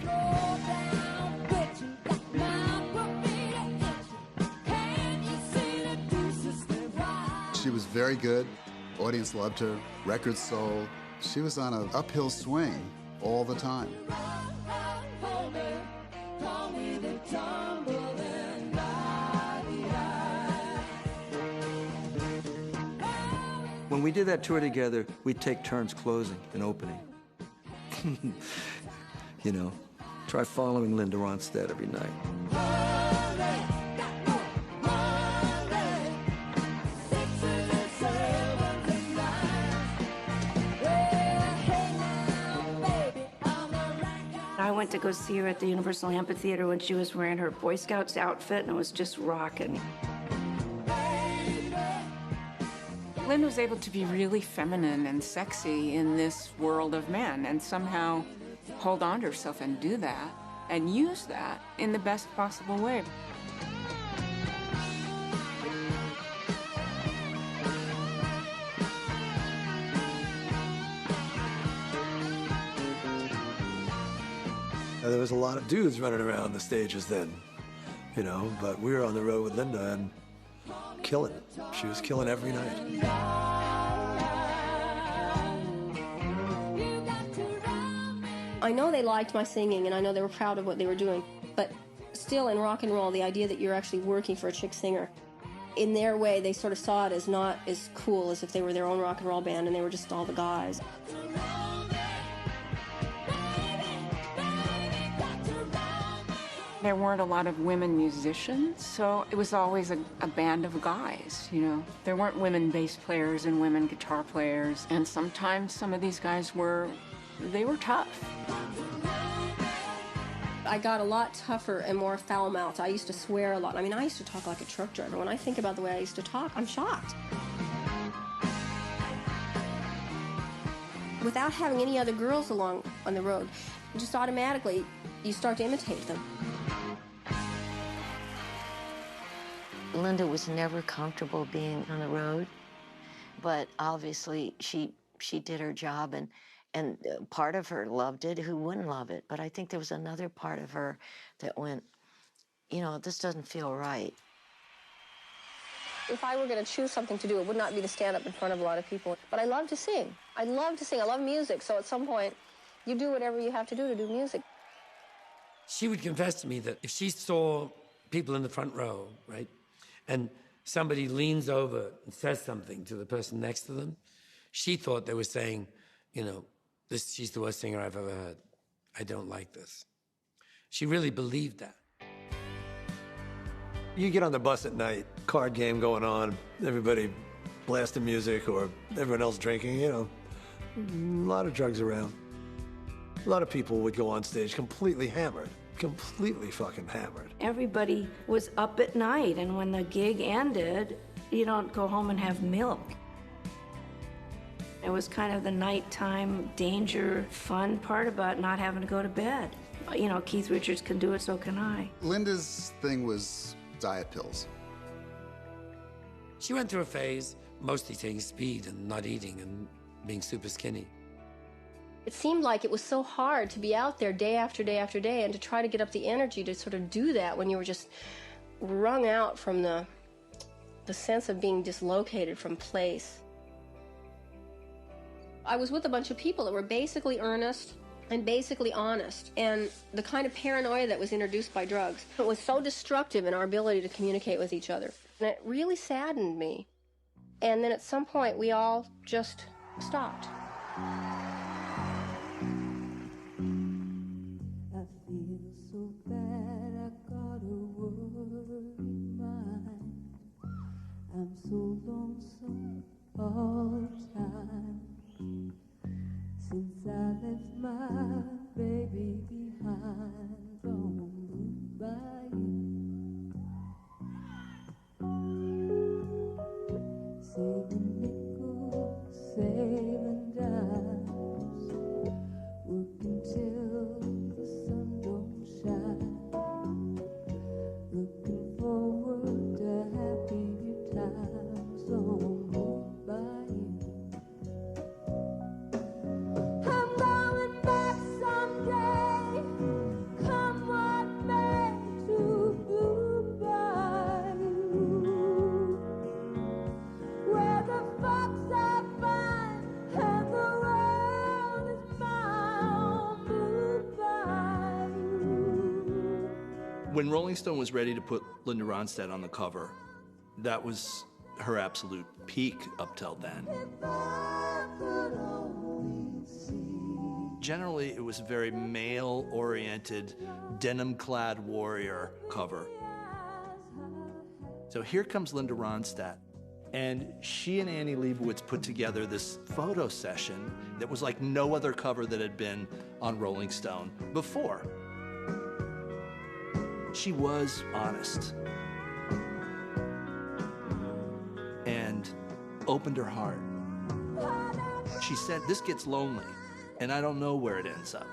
She was very good. Audience loved her. Records sold. She was on an uphill swing all the time. When we did that tour together, we'd take turns closing and opening. You know, try following Linda Ronstadt every night. I went to go see her at the Universal Amphitheater when she was wearing her Boy Scouts outfit, and it was just rocking. Linda was able to be really feminine and sexy in this world of men and somehow hold on to herself and do that and use that in the best possible way. There was a lot of dudes running around the stages then, you know, but we were on the road with Linda and killing it. She was killing every night. I know they liked my singing, and I know they were proud of what they were doing, but still in rock and roll, the idea that you're actually working for a chick singer, in their way, they sort of saw it as not as cool as if they were their own rock and roll band and they were just all the guys. There weren't a lot of women musicians, so it was always a band of guys, you know. There weren't women bass players and women guitar players, and sometimes some of these guys were tough. I got a lot tougher and more foul-mouthed. I used to swear a lot. I mean, I used to talk like a truck driver. When I think about the way I used to talk, I'm shocked. Without having any other girls along on the road, just automatically you start to imitate them. Linda was never comfortable being on the road, but obviously she did her job, and part of her loved it. Who wouldn't love it? But I think there was another part of her that went, you know, this doesn't feel right. If I were going to choose something to do, it would not be to stand up in front of a lot of people. But I love to sing. I love to sing. I love music. So at some point, you do whatever you have to do music. She would confess to me that if she saw people in the front row, right, and somebody leans over and says something to the person next to them, she thought they were saying, you know, she's the worst singer I've ever heard. I don't like this. She really believed that. You get on the bus at night, card game going on, everybody blasting music or everyone else drinking, you know, a lot of drugs around. A lot of people would go on stage completely hammered, completely fucking hammered. Everybody was up at night, and when the gig ended, you don't go home and have milk. It was kind of the nighttime danger, fun part about not having to go to bed. You know, Keith Richards can do it, so can I. Linda's thing was diet pills. She went through a phase, mostly taking speed and not eating and being super skinny. It seemed like it was so hard to be out there day after day after day and to try to get up the energy to sort of do that when you were just wrung out from the sense of being dislocated from place. I was with a bunch of people that were basically earnest and basically honest, and the kind of paranoia that was introduced by drugs, it was so destructive in our ability to communicate with each other. And it really saddened me. And then at some point, we all just stopped. I feel so bad, I got a worried mind. I'm so lonesome all the time. Since I left my baby behind on the bayou, saving nickels, saving dimes, working till the sun don't shine, looking forward to happier times on the bayou. When Rolling Stone was ready to put Linda Ronstadt on the cover, that was her absolute peak up till then. Generally, it was a very male-oriented, denim-clad warrior cover. So here comes Linda Ronstadt, and she and Annie Leibovitz put together this photo session that was like no other cover that had been on Rolling Stone before. She was honest and opened her heart. She said, "This gets lonely, and I don't know where it ends up.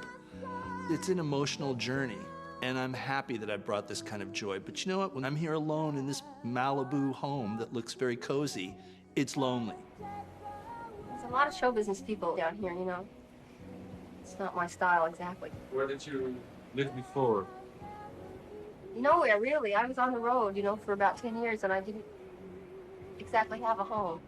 It's an emotional journey, and I'm happy that I brought this kind of joy. But you know what? When I'm here alone in this Malibu home that looks very cozy, it's lonely." There's a lot of show business people down here, you know. It's not my style exactly. Where did you live before? Nowhere, really. I was on the road, you know, for about 10 years, and I didn't exactly have a home.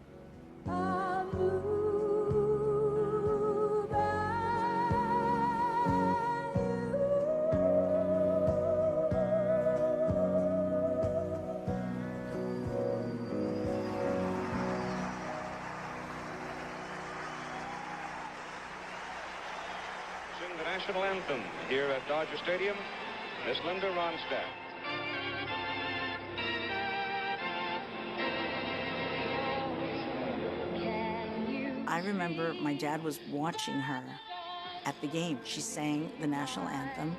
Sing the national anthem here at Dodger Stadium, Miss Linda Ronstadt. I remember my dad was watching her at the game. She sang the national anthem.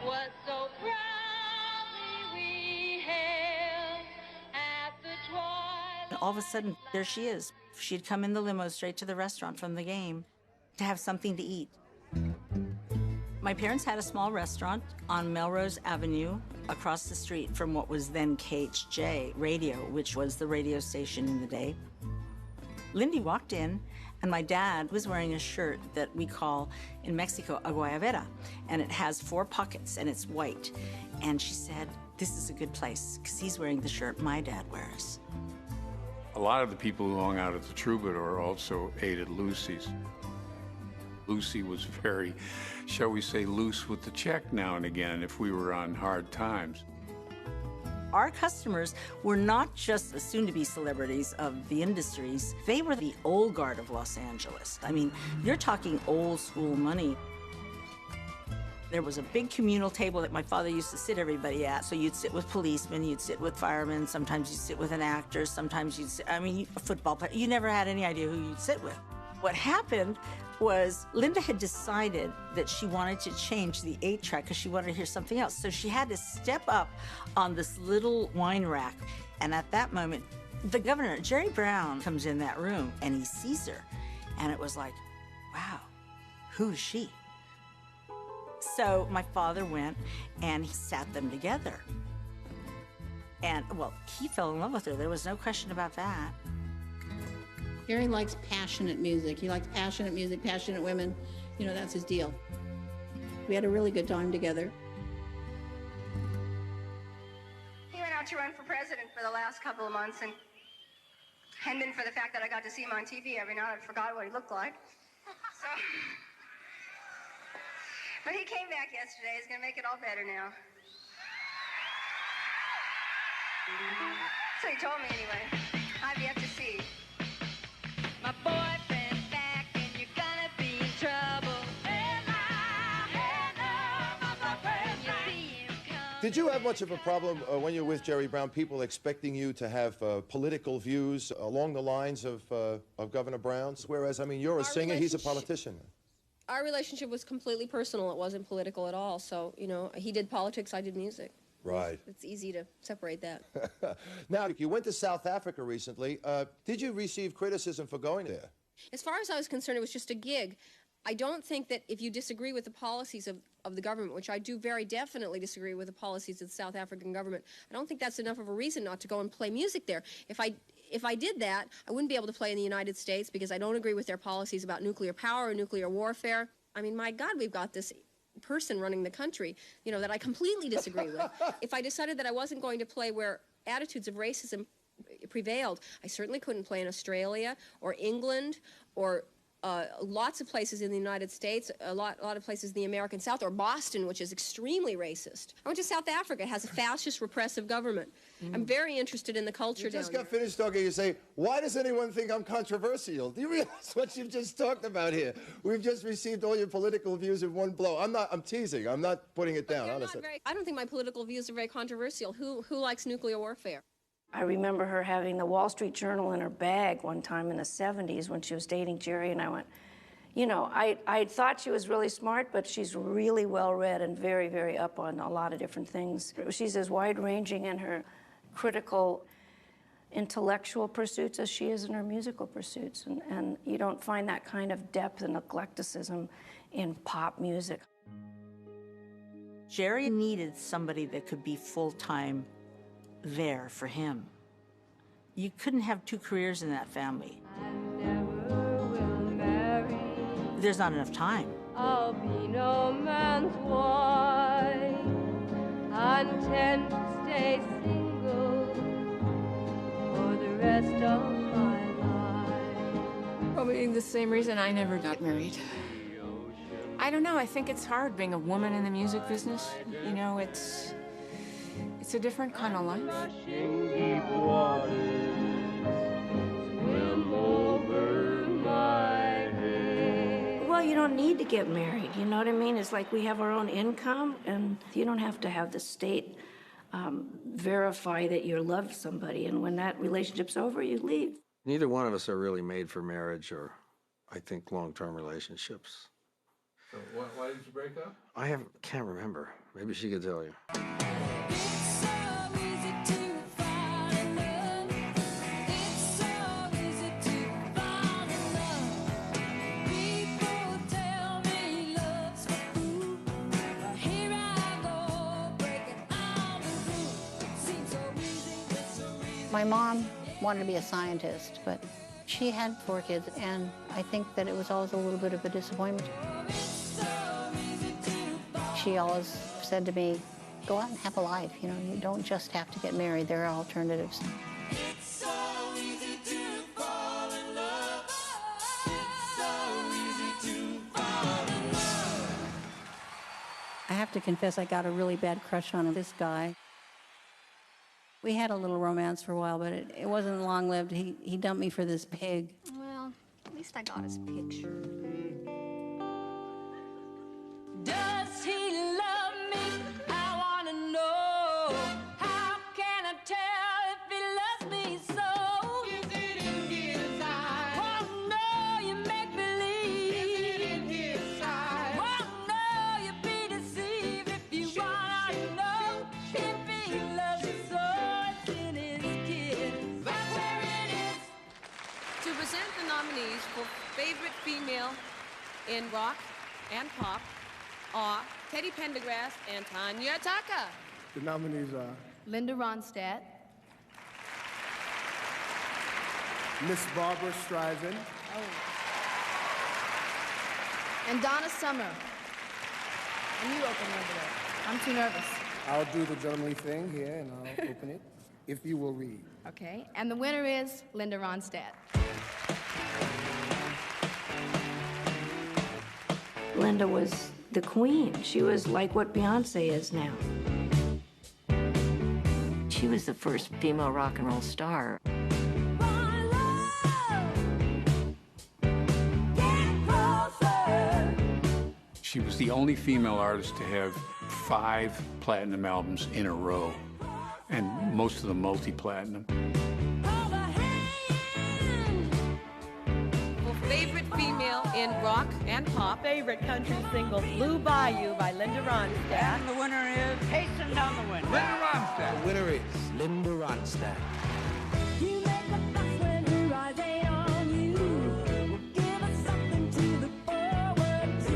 What's And all of a sudden, there she is. She'd come in the limo straight to the restaurant from the game to have something to eat. My parents had a small restaurant on Melrose Avenue across the street from what was then KHJ Radio, which was the radio station in the day. Lindy walked in, and my dad was wearing a shirt that we call in Mexico a guayabera, and it has 4 pockets and it's white. And she said, "This is a good place because he's wearing the shirt my dad wears." A lot of the people who hung out at the Troubadour also ate at Lucy's. Lucy was very, shall we say, loose with the check now and again if we were on hard times. Our customers were not just the soon-to-be celebrities of the industries. They were the old guard of Los Angeles. I mean, you're talking old school money. There was a big communal table that my father used to sit everybody at. So you'd sit with policemen, you'd sit with firemen, sometimes you'd sit with an actor, sometimes you'd sit, a football player. You never had any idea who you'd sit with. What happened was Linda had decided that she wanted to change the 8-track because she wanted to hear something else. So she had to step up on this little wine rack. And at that moment, the governor, Jerry Brown, comes in that room and he sees her. And it was like, wow, who is she? So my father went and he sat them together. And, well, he fell in love with her. There was no question about that. Jerry likes passionate music. He likes passionate music, passionate women. You know, that's his deal. We had a really good time together. He went out to run for president for the last couple of months, and hadn't been for the fact that I got to see him on TV every night, I forgot what he looked like. So, but he came back yesterday. He's going to make it all better now. So he told me anyway. I've yet to see. My boyfriend's back and you're gonna be in trouble. Did you have much of a problem when you were with Jerry Brown, people expecting you to have political views along the lines of Governor Brown's? Whereas, I mean, you're a singer, he's a politician. Our relationship was completely personal. It wasn't political at all. So, you know, he did politics, I did music. Right. It's easy to separate that. Now, you went to South Africa recently. Did you receive criticism for going there? As far as I was concerned, it was just a gig. I don't think that if you disagree with the policies of the government, which I do very definitely disagree with the policies of the South African government, I don't think that's enough of a reason not to go and play music there. If I did that, I wouldn't be able to play in the United States because I don't agree with their policies about nuclear power or nuclear warfare. I mean, my God, we've got this person running the country, you know, that I completely disagree with. If I decided that I wasn't going to play where attitudes of racism prevailed, I certainly couldn't play in Australia or England or lots of places in the United States, a lot of places in the American South, or Boston, which is extremely racist. I went to South Africa. It has a fascist, repressive government. I'm very interested in the culture down there. You just got finished talking. You say, why does anyone think I'm controversial? Do you realize what you've just talked about here? We've just received all your political views in one blow. I'm teasing. I'm not putting it down, honestly. I don't think my political views are very controversial. Who likes nuclear warfare? I remember her having the Wall Street Journal in her bag one time in the 70s when she was dating Jerry, and I went, you know, I thought she was really smart, but she's really well-read and very, very up on a lot of different things. She's as wide-ranging in her critical intellectual pursuits as she is in her musical pursuits, and you don't find that kind of depth and eclecticism in pop music. Jerry needed somebody that could be full-time there for him. You couldn't have 2 careers in that family. There's not enough time. I'll be no man's wife. I intend to stay single for the rest of my life. Probably the same reason I never got married. I don't know, I think it's hard being a woman in the music business. You know, it's a different kind of life. Well, you don't need to get married, you know what I mean? It's like we have our own income, and you don't have to have the state verify that you love somebody, and when that relationship's over, you leave. Neither one of us are really made for marriage or, I think, long-term relationships. So why did you break up? Can't remember. Maybe she could tell you. It's so easy to fall in love. It's My mom wanted to be a scientist, but she had 4 kids, and I think that it was always a little bit of a disappointment. She always said to me, go out and have a life. You know, you don't just have to get married. There are alternatives. I have to confess, I got a really bad crush on this guy. We had a little romance for a while, but it wasn't long-lived. He dumped me for this pig. Well, at least I got his picture. Does he love me? I want to know. How can I tell if he loves me so? Is it in his eyes? Oh, no, you make believe. Is it in his eyes? Oh, no, you be deceived if you want to know if he loves you so. It's in his kiss. That's where it is. To present the nominees for Favorite Female in Rock and Pop are Teddy Pendergrass and Tanya Taka. The nominees are Linda Ronstadt. Miss Barbara Streisand, And Donna Summer. And you open over there. I'm too nervous. I'll do the gentlemanly thing here and I'll open it, if you will read. Okay. And the winner is Linda Ronstadt. Linda was the queen. She was like what Beyonce is now. She was the first female rock and roll star. She was the only female artist to have 5 platinum albums in a row, and most of them multi-platinum. For Favorite Female in Rock and Pop, favorite country single, Blue Bayou by Linda Ronstadt. And the winner is, hasten down the winner, Linda Ronstadt. The winner is Linda Ronstadt. You make a fuss when her eyes ain't on you. Give us something to look forward to.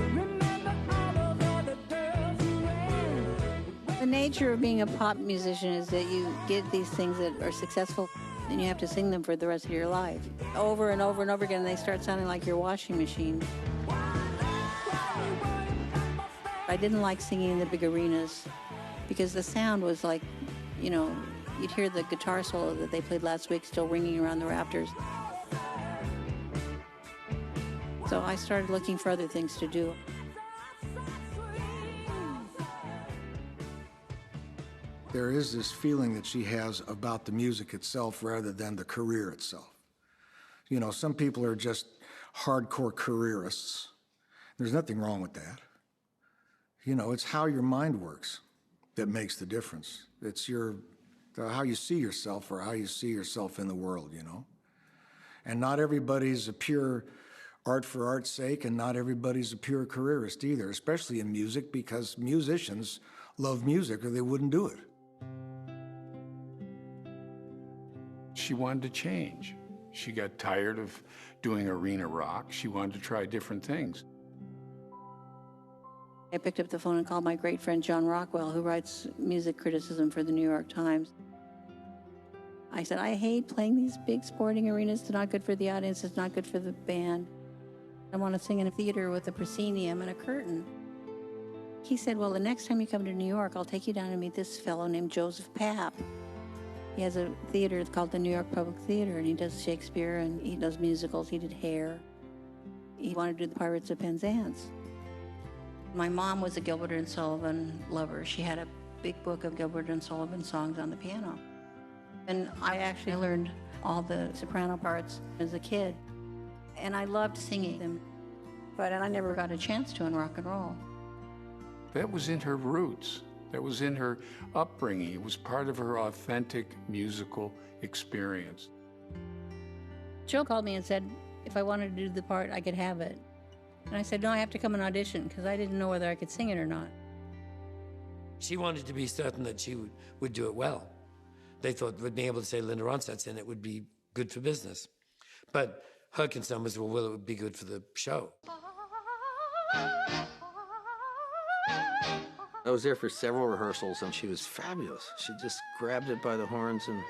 Remember all of other girls you ran. The nature of being a pop musician is that you get these things that are successful, and you have to sing them for the rest of your life. Over and over and over again, they start sounding like your washing machine. I didn't like singing in the big arenas because the sound was like, you know, you'd hear the guitar solo that they played last week still ringing around the rafters. So I started looking for other things to do. There is this feeling that she has about the music itself rather than the career itself. You know, some people are just hardcore careerists. There's nothing wrong with that. You know, it's how your mind works that makes the difference. It's how you see yourself or how you see yourself in the world, you know. And not everybody's a pure art for art's sake, and not everybody's a pure careerist either, especially in music, because musicians love music or they wouldn't do it. She wanted to change. She got tired of doing arena rock. She wanted to try different things. I picked up the phone and called my great friend John Rockwell, who writes music criticism for the New York Times. I said, I hate playing these big sporting arenas. It's not good for the audience. It's not good for the band. I want to sing in a theater with a proscenium and a curtain. He said, well, the next time you come to New York, I'll take you down and meet this fellow named Joseph Papp. He has a theater called the New York Public Theater, and he does Shakespeare, and he does musicals. He did Hair. He wanted to do the Pirates of Penzance. My mom was a Gilbert and Sullivan lover. She had a big book of Gilbert and Sullivan songs on the piano. And I actually learned all the soprano parts as a kid. And I loved singing them. But I never got a chance to in rock and roll. That was in her roots. That was in her upbringing. It was part of her authentic musical experience. Joe called me and said if I wanted to do the part, I could have it. And I said, no, I have to come and audition, because I didn't know whether I could sing it or not. She wanted to be certain that she would do it well. They thought that being able to say Linda Ronstadt's in it would be good for business. But her concern was, well, it would be good for the show. I was there for several rehearsals, and she was fabulous. She just grabbed it by the horns and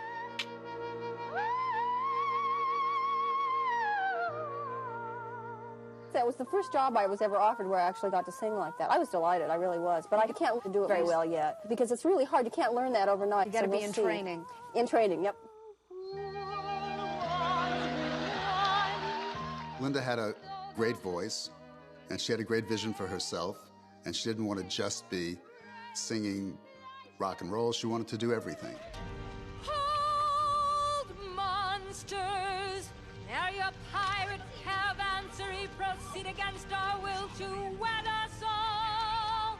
That was the first job I was ever offered where I actually got to sing like that. I was delighted, I really was. But I can't do it very well yet because it's really hard. You can't learn that overnight. You got to so be we'll in see. training. In training, yep. Linda had a great voice, and she had a great vision for herself, and she didn't want to just be singing rock and roll. She wanted to do everything. Hold monsters, there your pirates have answered, proceed against our will to wed us all.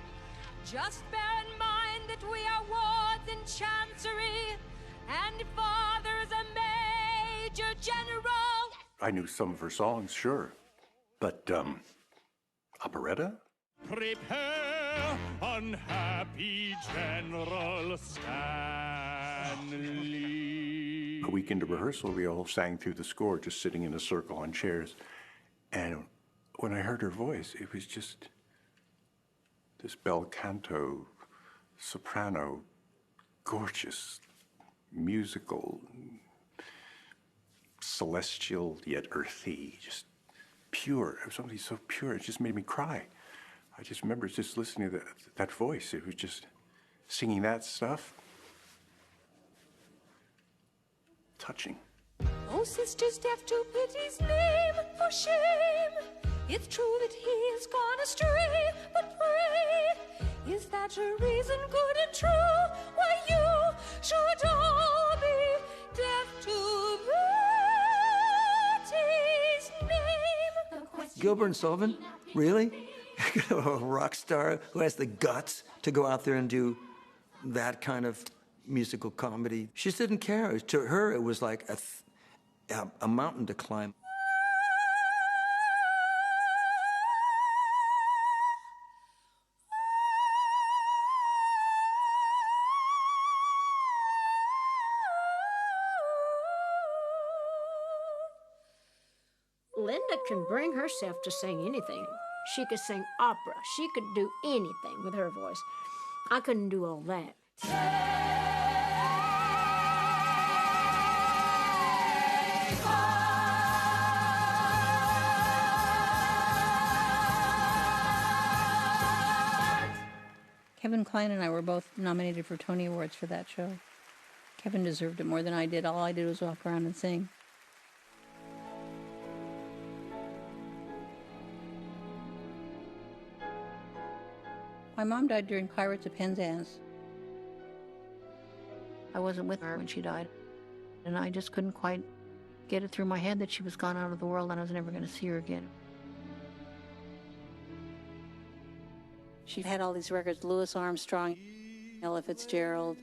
Just bear in mind that we are wards in chancery, and father's a major general. I knew some of her songs, sure, but operetta? Prepare, unhappy General Stanley. A week into rehearsal, we all sang through the score, just sitting in a circle on chairs. And when I heard her voice, it was just this bel canto, soprano, gorgeous, musical, celestial yet earthy, just pure. It was something so pure, it just made me cry. I just remember just listening to that voice. It was just singing that stuff. Touching. Oh, sisters, deaf to pity's name, for shame. It's true that he has gone astray, but pray, is that a reason good and true? Why you should all be deaf to pity's name? Gilbert and Sullivan? Really? A rock star who has the guts to go out there and do that kind of musical comedy. She just didn't care. To her, it was like a mountain to climb. Linda can bring herself to sing anything. She could sing opera. She could do anything with her voice. I couldn't do all that. Kevin Kline and I were both nominated for Tony Awards for that show. Kevin deserved it more than I did. All I did was walk around and sing. My mom died during Pirates of Penzance. I wasn't with her when she died, and I just couldn't quite get it through my head that she was gone out of the world and I was never going to see her again. She had all these records, Louis Armstrong, Ella Fitzgerald,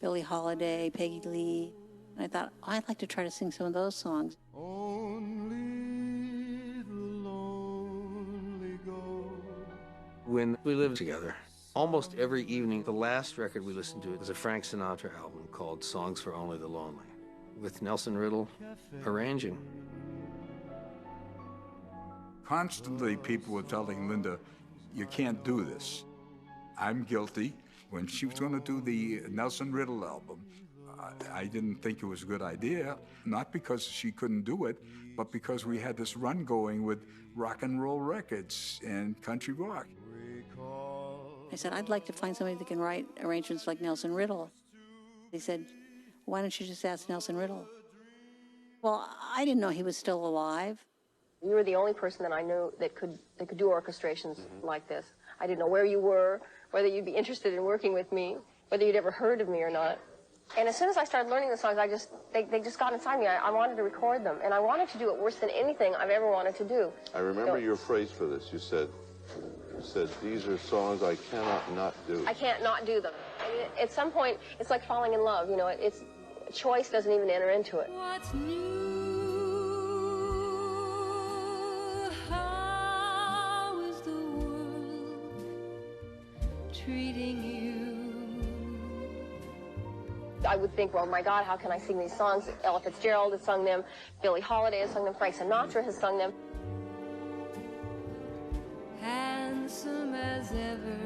Billie Holiday, Peggy Lee. And I thought, I'd like to try to sing some of those songs. When we lived together, almost every evening, the last record we listened to was a Frank Sinatra album called Songs for Only the Lonely, with Nelson Riddle arranging. Constantly, people were telling Linda, you can't do this. I'm guilty. When she was going to do the Nelson Riddle album, I didn't think it was a good idea, not because she couldn't do it, but because we had this run going with rock and roll records and country rock. I said, I'd like to find somebody that can write arrangements like Nelson Riddle. He said, why don't you just ask Nelson Riddle? Well, I didn't know he was still alive. You were the only person that I knew that could do orchestrations like this. I didn't know where you were, whether you'd be interested in working with me, whether you'd ever heard of me or not. And as soon as I started learning the songs, they just got inside me. I wanted to record them, and I wanted to do it worse than anything I've ever wanted to do. I remember your phrase for this. You said, these are songs I cannot not do. I can't not do them. And at some point, it's like falling in love. You know, it's choice doesn't even enter into it. What's new? How is the world treating you? I would think, well, my God, how can I sing these songs? Ella Fitzgerald has sung them, Billie Holiday has sung them, Frank Sinatra has sung them. Handsome as ever.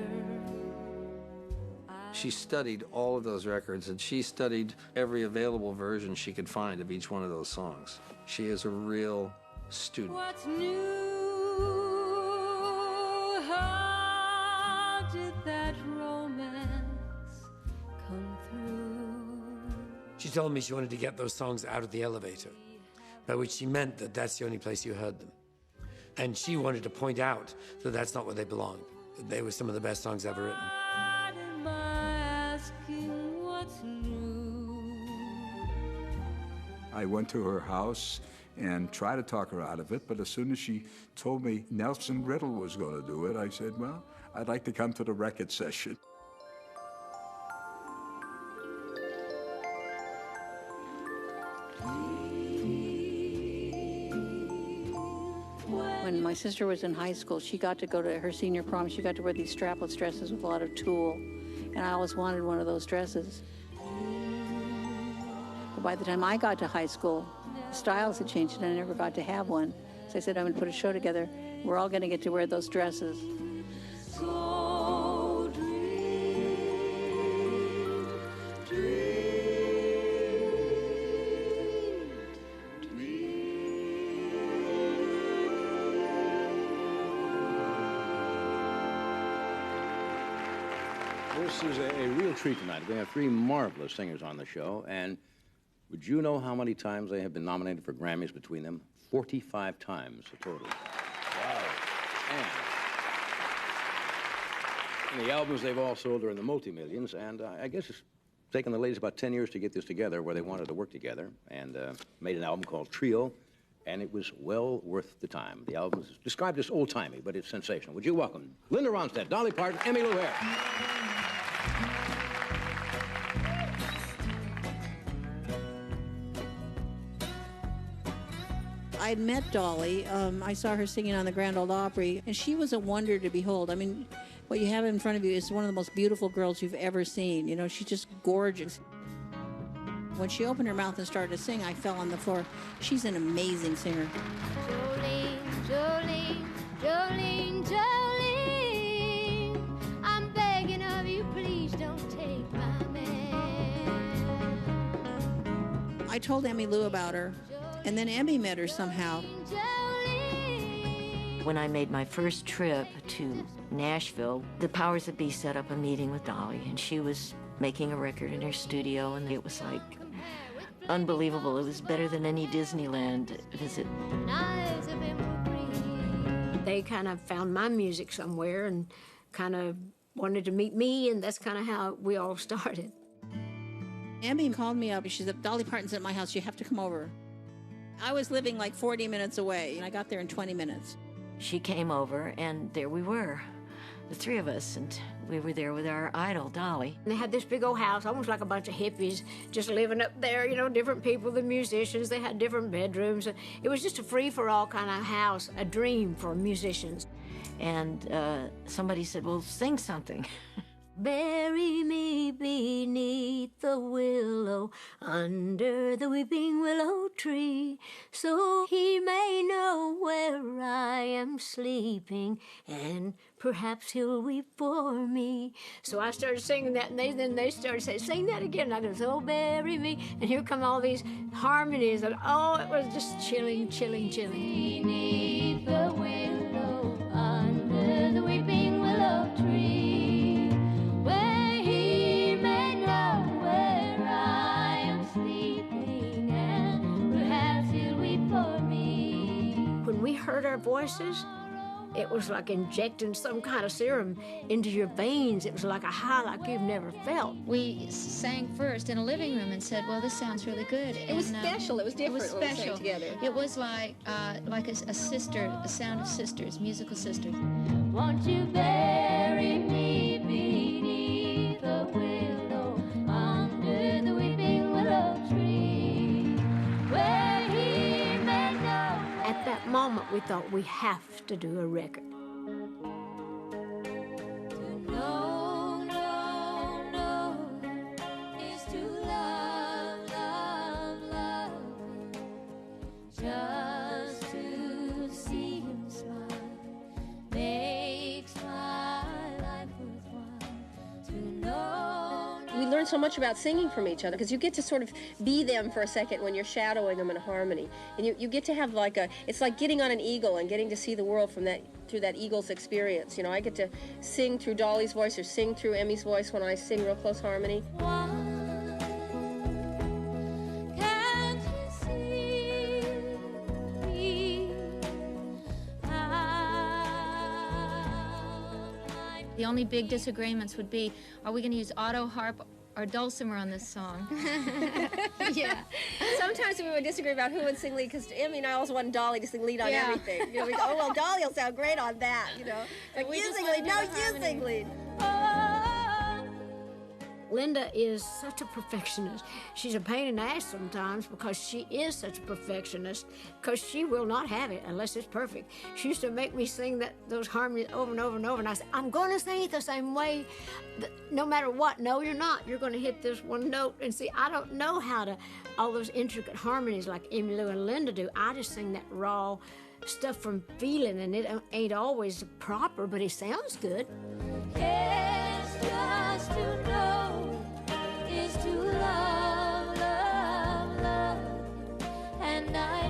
She studied all of those records, and she studied every available version she could find of each one of those songs. She is a real student. What's new? how did that romance come through? She told me she wanted to get those songs out of the elevator, by which she meant that that's the only place you heard them. And she wanted to point out that that's not where they belonged. They were some of the best songs ever written. Am I asking what's new? I went to her house and tried to talk her out of it, but as soon as she told me Nelson Riddle was going to do it, I said, well, I'd like to come to the record session. When my sister was in high school, she got to go to her senior prom. She got to wear these strapless dresses with a lot of tulle, and I always wanted one of those dresses. But by the time I got to high school, styles had changed, and I never got to have one. So I said, I'm going to put a show together. We're all going to get to wear those dresses. So dream, dream. This is a real treat tonight. We have three marvelous singers on the show, and would you know how many times they have been nominated for Grammys between them? 45 times a total. Wow. And the albums they've all sold are in the multi-millions, and I guess it's taken the ladies about 10 years to get this together, where they wanted to work together, and made an album called Trio, and it was well worth the time. The album is described as old-timey, but it's sensational. Would you welcome Linda Ronstadt, Dolly Parton, Emmylou Harris. I'd met Dolly. I saw her singing on the Grand Ole Opry, and she was a wonder to behold. I mean, what you have in front of you is one of the most beautiful girls you've ever seen. You know, she's just gorgeous. When she opened her mouth and started to sing, I fell on the floor. She's an amazing singer. Jolene, Jolene, Jolene, Jolene, I'm begging of you, please don't take my man. I told Emmylou about her, and then Emmy met her somehow. When I made my first trip to Nashville, the powers that be set up a meeting with Dolly, and she was making a record in her studio, and it was like unbelievable. It was better than any Disneyland visit. They kind of found my music somewhere and kind of wanted to meet me, and that's kind of how we all started. Emmy called me up. She said, Dolly Parton's at my house. You have to come over. I was living like 40 minutes away, and I got there in 20 minutes. She came over, and there we were, the three of us, and we were there with our idol, Dolly. And they had this big old house, almost like a bunch of hippies, just living up there, you know, different people, the musicians. They had different bedrooms. It was just a free-for-all kind of house, a dream for musicians. And somebody said, well, sing something. Bury me beneath the willow, under the weeping willow tree, so he may know where I am sleeping, and perhaps he'll weep for me. So I started singing that, and then they started saying, sing that again. And I go, oh, bury me. And here come all these harmonies, and oh, it was just chilling, chilling, chilling. Beneath the willow, under the weeping willow tree, where he may know where I am sleeping, and perhaps he'll weep for me. When we heard our voices, it was like injecting some kind of serum into your veins. It was like a high like you've never felt. We sang first in a living room and said, well, this sounds really good. It was special. It was different. It was when we sang special. together. It was like a sister, a sound of sisters, musical sisters. Won't you bury me beneath the willow, under the weeping willow tree, where he may know. At that moment, we thought we have to do a record. No, no, no, is to love, love, love him, just to see him smile makes my life worthwhile. To know. We learned learn so much about singing from each other because you get to sort of be them for a second when you're shadowing them in harmony. And you get to have like it's like getting on an eagle and getting to see the world from through that eagle's experience. You know, I get to sing through Dolly's voice or sing through Emmy's voice when I sing real close harmony. The only big disagreements would be, are we going to use auto harp or dulcimer on this song? Yeah. Sometimes we would disagree about who would sing lead, because Emmy and I always wanted Dolly to sing lead on everything. You know, we go, oh, well, Dolly will sound great on that, you know. Like, you sing lead, no, you sing lead. Linda is such a perfectionist. She's a pain in the ass sometimes because she is such a perfectionist, because she will not have it unless it's perfect. She used to make me sing those harmonies over and over and over, and I said, I'm going to sing it the same way, no matter what. No, you're not. You're going to hit this one note. And see, I don't know how to, all those intricate harmonies like Emmylou and Linda do. I just sing that raw stuff from feeling, and it ain't always proper, but it sounds good. It's just to know is to love, love, love, and I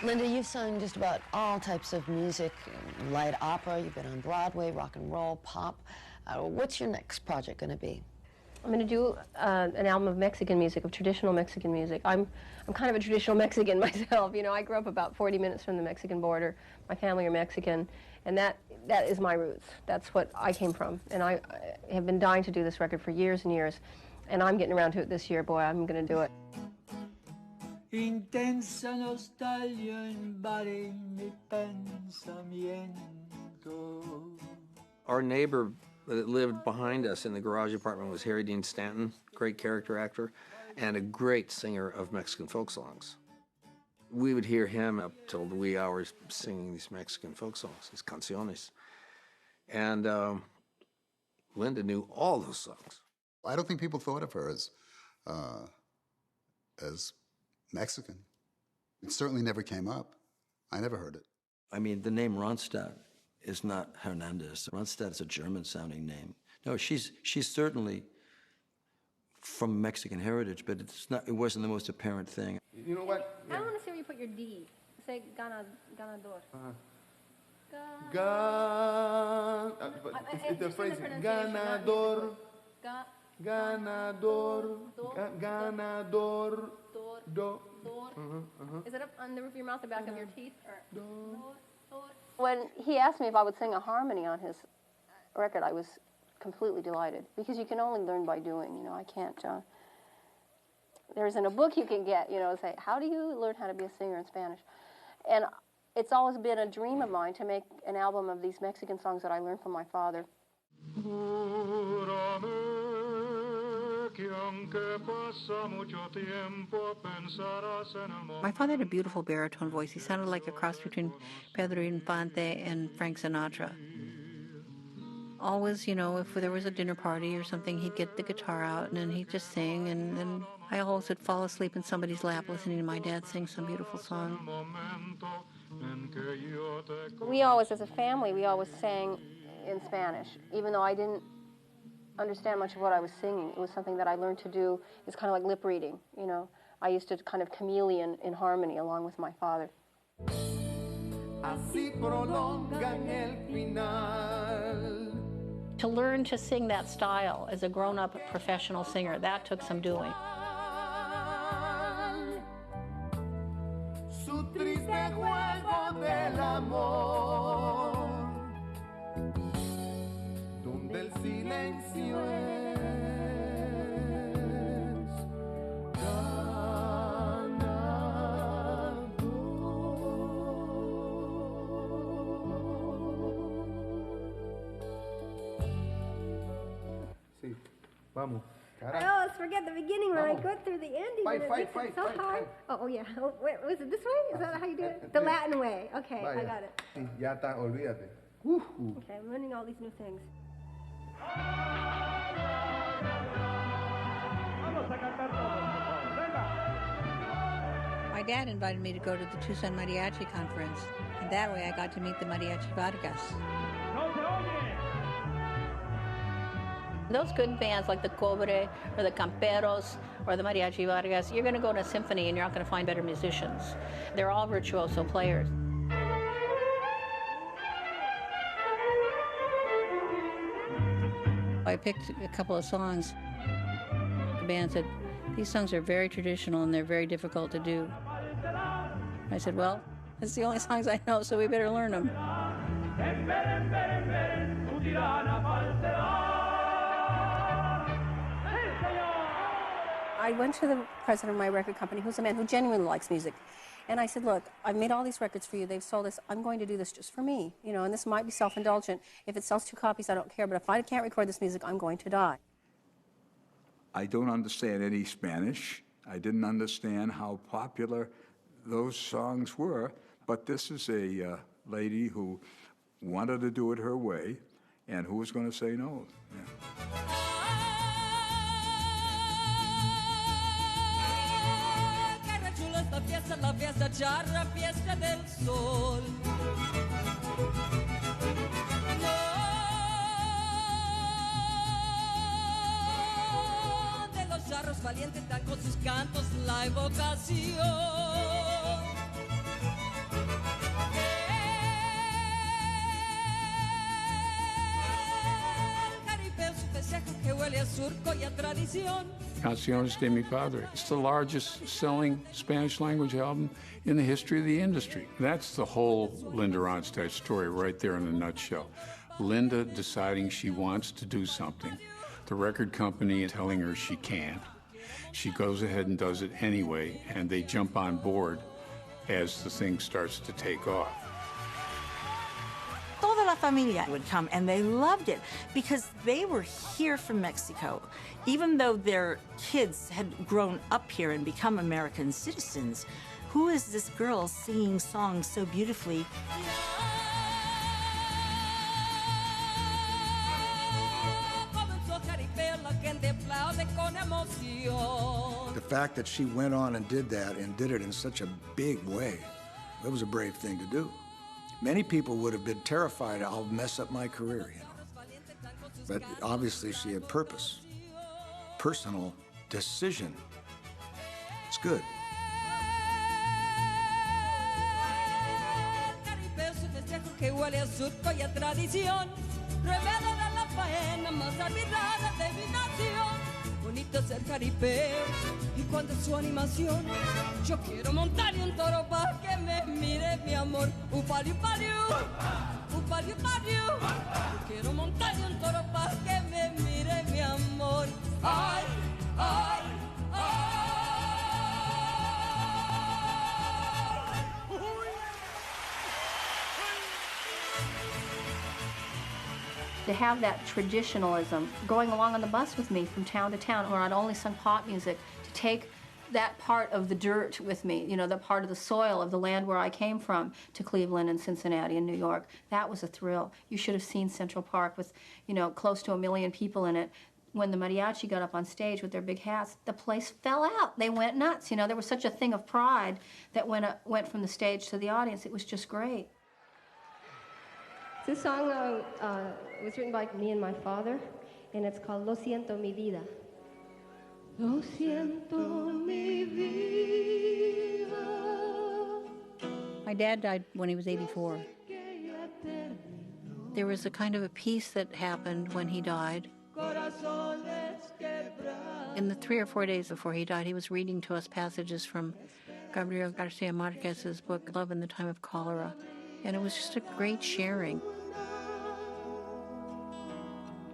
do. Linda, you've sung just about all types of music, light opera, you've been on Broadway, rock and roll, pop. What's your next project going to be? I'm going to do an album of Mexican music, of traditional Mexican music. I'm kind of a traditional Mexican myself. You know, I grew up about 40 minutes from the Mexican border. My family are Mexican, and that is my roots. That's what I came from. And I have been dying to do this record for years and years, and I'm getting around to it this year. Boy, I'm going to do it. Intensa nostalgia invade mi pensamiento. Our neighbor that lived behind us in the garage apartment was Harry Dean Stanton, great character actor, and a great singer of Mexican folk songs. We would hear him up till the wee hours singing these Mexican folk songs, these canciones. And Linda knew all those songs. I don't think people thought of her as Mexican. It certainly never came up. I never heard it. I mean, the name Ronstadt is not Hernandez. Ronstadt is a German-sounding name. No, she's certainly from Mexican heritage, but it wasn't the most apparent thing. You know what? I want to see where you put your D. Say ganador. It's the phrase ganador, ganador, ganador, do. Is it up on the roof of your mouth, the back of your teeth? When he asked me if I would sing a harmony on his record, I was completely delighted, because you can only learn by doing. You know, I can't. There isn't a book you can get, you know, say, how do you learn how to be a singer in Spanish? And it's always been a dream of mine to make an album of these Mexican songs that I learned from my father. My father had a beautiful baritone voice. He sounded like a cross between Pedro Infante and Frank Sinatra. Always, you know, if there was a dinner party or something, he'd get the guitar out and then he'd just sing, and then I always would fall asleep in somebody's lap listening to my dad sing some beautiful song. We always, as a family, we always sang in Spanish, even though I didn't understand much of what I was singing. It was something that I learned to do. It's kind of like lip reading, you know. I used to kind of chameleon in harmony along with my father. To learn to sing that style as a grown-up professional singer, that took some doing. Su triste juego del amor, donde el silencio es Sí, vamos. I always forget the beginning when I go through the ending. Fight, and fight, it makes fight, it so fight, hard. fight. Oh, yeah. Oh, wait, was it this way? Is that how you do it? The Latin way. Okay, I Vaya. got it. Sí, ya está, olvídate. Okay, I'm learning all these new things. My dad invited me to go to the Tucson Mariachi Conference, and that way I got to meet the Mariachi Vargas. Those good bands like the Cobre or the Camperos or the Mariachi Vargas, you're going to go to a symphony and you're not going to find better musicians. They're all virtuoso players. I picked a couple of songs. The band said, these songs are very traditional and they're very difficult to do. I said, well, it's the only songs I know, so we better learn them. I went to the president of my record company, who's a man who genuinely likes music. And I said, look, I've made all these records for you. They've sold this. I'm going to do this just for me. You know, and this might be self-indulgent. If it sells 2 copies, I don't care. But if I can't record this music, I'm going to die. I don't understand any Spanish. I didn't understand how popular those songs were. But this is a lady who wanted to do it her way, and who was going to say no? Yeah. La fiesta charra, fiesta del sol. No, de los charros valientes dan con sus cantos la evocación. El caripeo su festejo que huele a surco y a tradición. Canciones de mi Padre. It's the largest selling Spanish language album in the history of the industry. That's the whole Linda Ronstadt story right there in a nutshell. Linda deciding she wants to do something. The record company telling her she can't. She goes ahead and does it anyway, and they jump on board as the thing starts to take off. Toda la familia would come, and they loved it because they were here from Mexico. Even though their kids had grown up here and become American citizens, who is this girl singing songs so beautifully? The fact that she went on and did that and did it in such a big way, that was a brave thing to do. Many people would have been terrified, I'll mess up my career, you know. But obviously she had purpose, personal decision. It's good. Que huele a surco y a tradición, revela de la faena más admirada de mi nación. Bonito ser caripeo y cuando es su animación, yo quiero montar un toro para que me mire mi amor. Upaliu paliu, upaliu paliu. Yo quiero montar un toro para que me mire mi amor. Ay, ay, ay. To have that traditionalism going along on the bus with me from town to town, where I'd only sung pop music, to take that part of the dirt with me, you know, the part of the soil of the land where I came from, to Cleveland and Cincinnati and New York. That was a thrill. You should have seen Central Park with, you know, close to 1 million people in it. When the mariachi got up on stage with their big hats, the place fell out. They went nuts. You know, there was such a thing of pride that went from the stage to the audience. It was just great. This song was written by me and my father, and it's called Lo Siento Mi Vida. Lo siento mi vida. My dad died when he was 84. There was a kind of a peace that happened when he died. In the 3 or 4 days before he died, he was reading to us passages from Gabriel Garcia Marquez's book, Love in the Time of Cholera. And it was just a great sharing.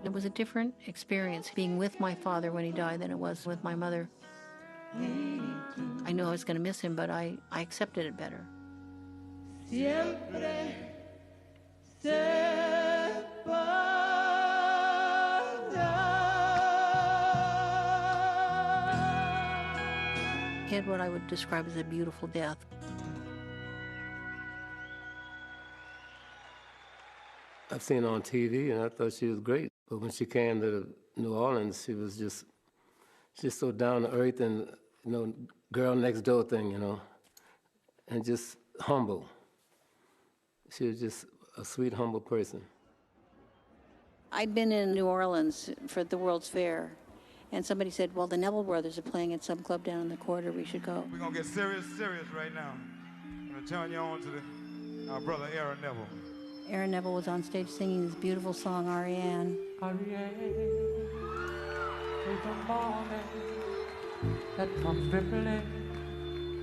It was a different experience being with my father when he died than it was with my mother. I knew I was going to miss him, but I accepted it better. Siempre se He had what I would describe as a beautiful death. I've seen her on TV, and I thought she was great. But when she came to New Orleans, she was just so down to earth and, you know, girl next door thing, you know, and just humble. She was just a sweet, humble person. I'd been in New Orleans for the World's Fair, and somebody said, well, the Neville Brothers are playing at some club down in the quarter. We should go. We're going to get serious right now. I'm going to turn you on to our brother Aaron Neville. Aaron Neville was on stage singing this beautiful song, Ariane. Ariane, with the morning that comes rippling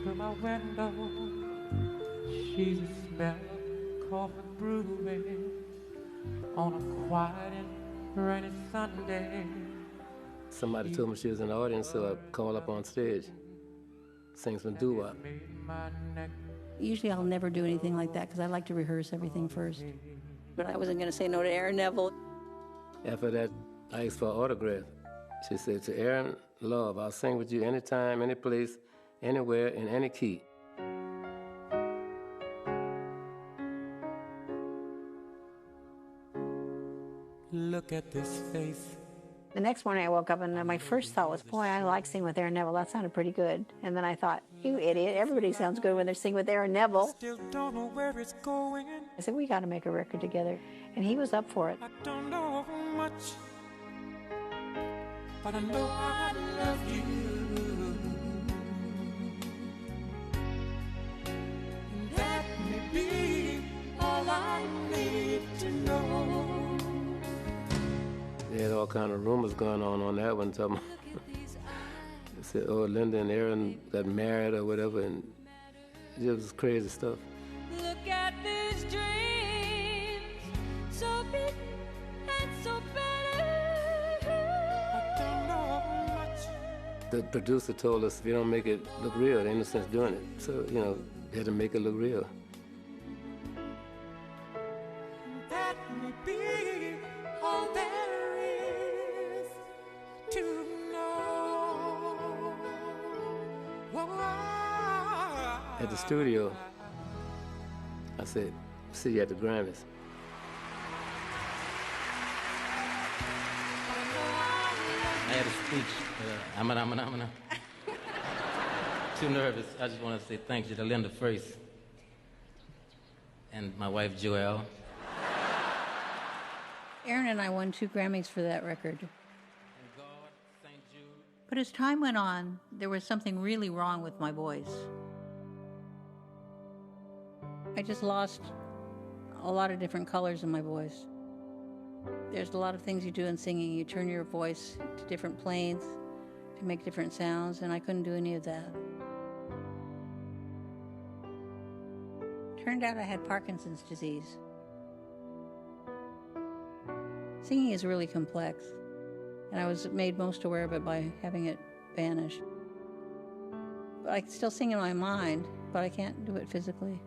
through my window. She's a smell of coffee brewing on a quiet and rainy Sunday. Somebody told me she was in the audience, so I called up on stage, sing some doo-wop. Usually I'll never do anything like that because I like to rehearse everything first. But I wasn't going to say no to Aaron Neville. After that, I asked for an autograph. She said, to Aaron Love, I'll sing with you anytime, any place, anywhere, in any key. Look at this face. The next morning I woke up and my first thought was, boy, I like singing with Aaron Neville. That sounded pretty good. And then I thought, you idiot, everybody sounds good when they're singing with Aaron Neville. Still don't know where it's going. I said, we got to make a record together. And he was up for it. I don't know much, but I know I love you. And that may be all I need to know. They had all kind of rumors going on that one time. They said, oh, Linda and Aaron got married or whatever, and it was crazy stuff. Look at these dreams, so big and so better. I don't know much. The producer told us, if you don't make it look real, there ain't no sense doing it. So, you know, they had to make it look real. That may be all there is to know. At the studio, I said, see you at the Grammys. I had a speech. Amana. Too nervous. I just want to say thank you to Linda first. And my wife, Joelle. Aaron and I won 2 Grammys for that record. But as time went on, there was something really wrong with my voice. I just lost a lot of different colors in my voice. There's a lot of things you do in singing. You turn your voice to different planes to make different sounds, and I couldn't do any of that. Turned out I had Parkinson's disease. Singing is really complex, and I was made most aware of it by having it vanish. But I can still sing in my mind, but I can't do it physically.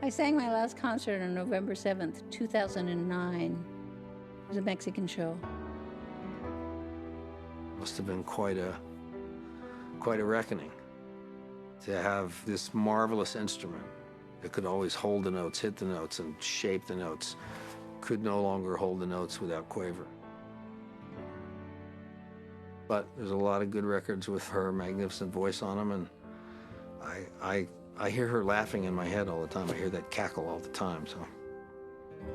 I sang my last concert on November 7th, 2009. It was a Mexican show. Must have been quite a reckoning to have this marvelous instrument that could always hold the notes, hit the notes, and shape the notes, could no longer hold the notes without quaver. But there's a lot of good records with her magnificent voice on them, and I hear her laughing in my head all the time. I hear that cackle all the time, so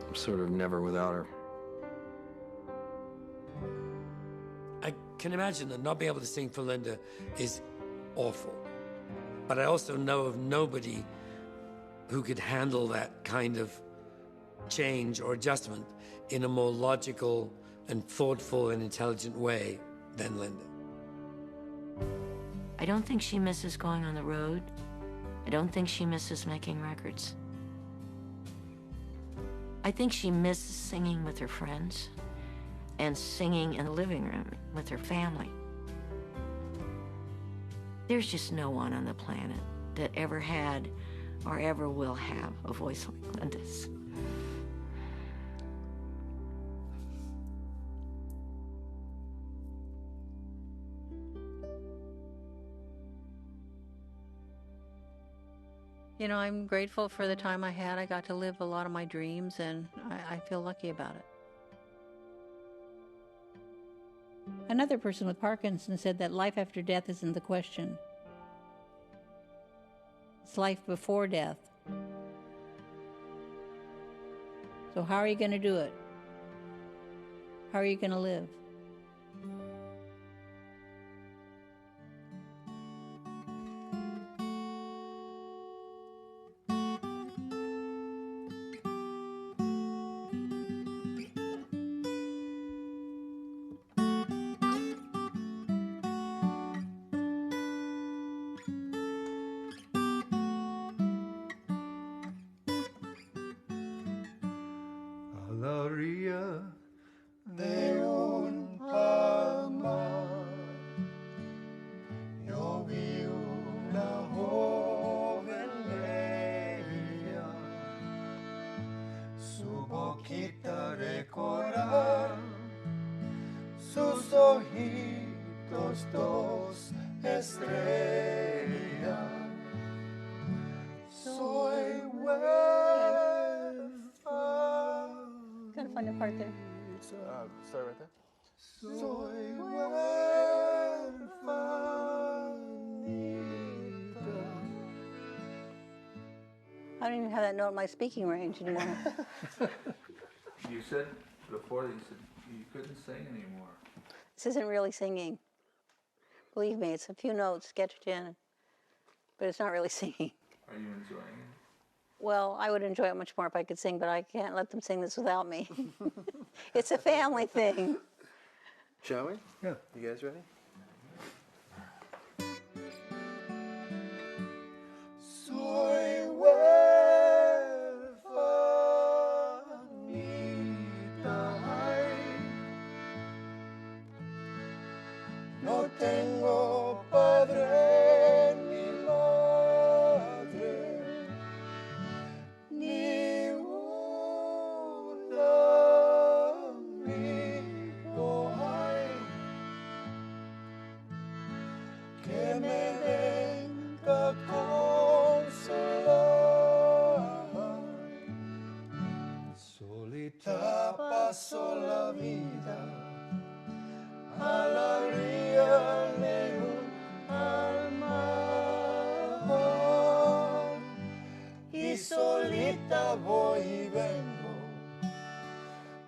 I'm sort of never without her. I can imagine that not being able to sing for Linda is awful. But I also know of nobody who could handle that kind of change or adjustment in a more logical and thoughtful and intelligent way than Linda. I don't think she misses going on the road. I don't think she misses making records. I think she misses singing with her friends and singing in the living room with her family. There's just no one on the planet that ever had or ever will have a voice like Linda's. You know, I'm grateful for the time I had. I got to live a lot of my dreams, and I feel lucky about it. Another person with Parkinson's said that life after death isn't the question. It's life before death. So how are you going to do it? How are you going to live? A la orilla de un palmar yo vi una joven bella, su boquita de coral, sus ojitos dos estrellas. Soy huérfano. Gotta find a part there. Start right there. Soy huérfanita. I don't even have that note in my speaking range anymore. You said before that you said you couldn't sing anymore. This isn't really singing. Believe me, it's a few notes sketched in, but it's not really singing. Are you enjoying it? Well, I would enjoy it much more if I could sing, but I can't let them sing this without me. It's a family thing. Shall we? Yeah. You guys ready? Soy huérfanita. No tengo padre ni madre, ni un amigo hay que me venga a consolar. Solita paso la vida a la orilla de un mar y solita voy y vengo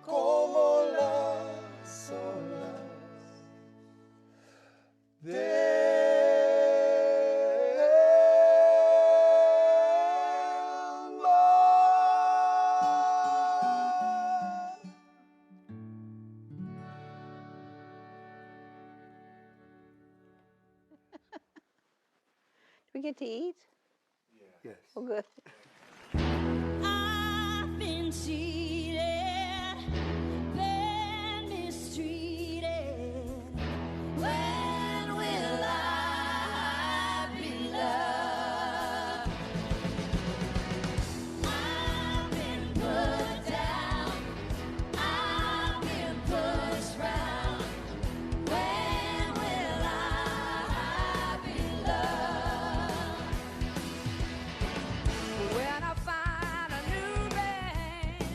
como las olas del mar. Do we get to eat? Yes. Oh, good. I've been cheated, been mistreated. When will I be loved? I've been put down, I've been pushed round. When will I be loved? When I find a new band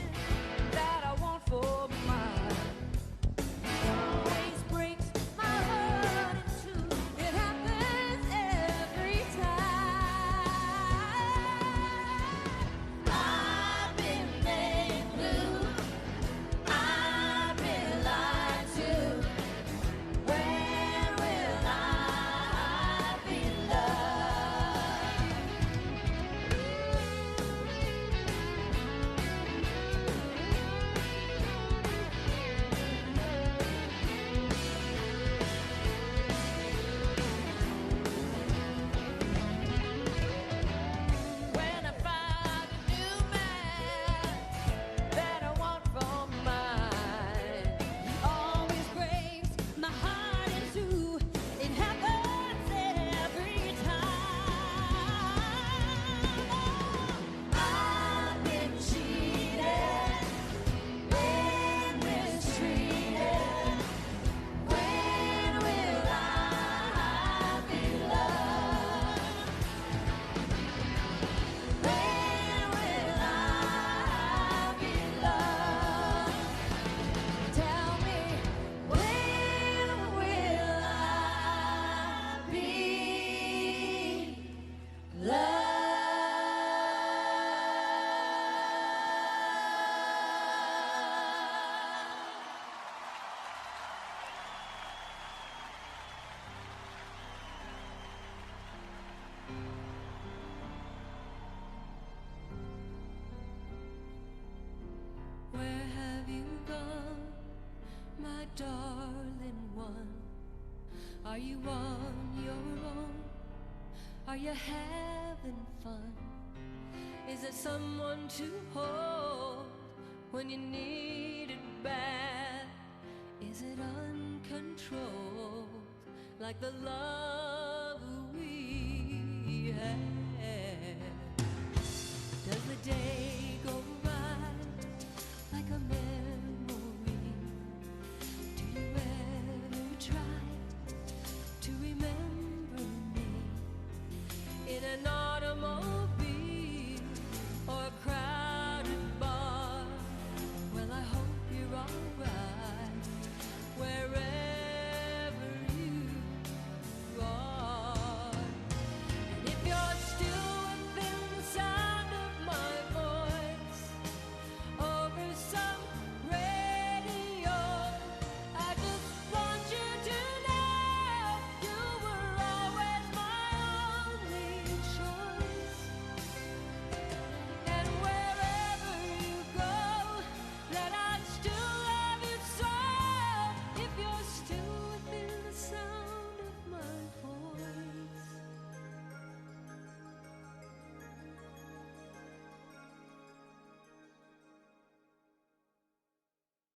my darling one? Are you on your own? Are you having fun? Is there someone to hold when you need it bad? Is it uncontrolled like the love we had?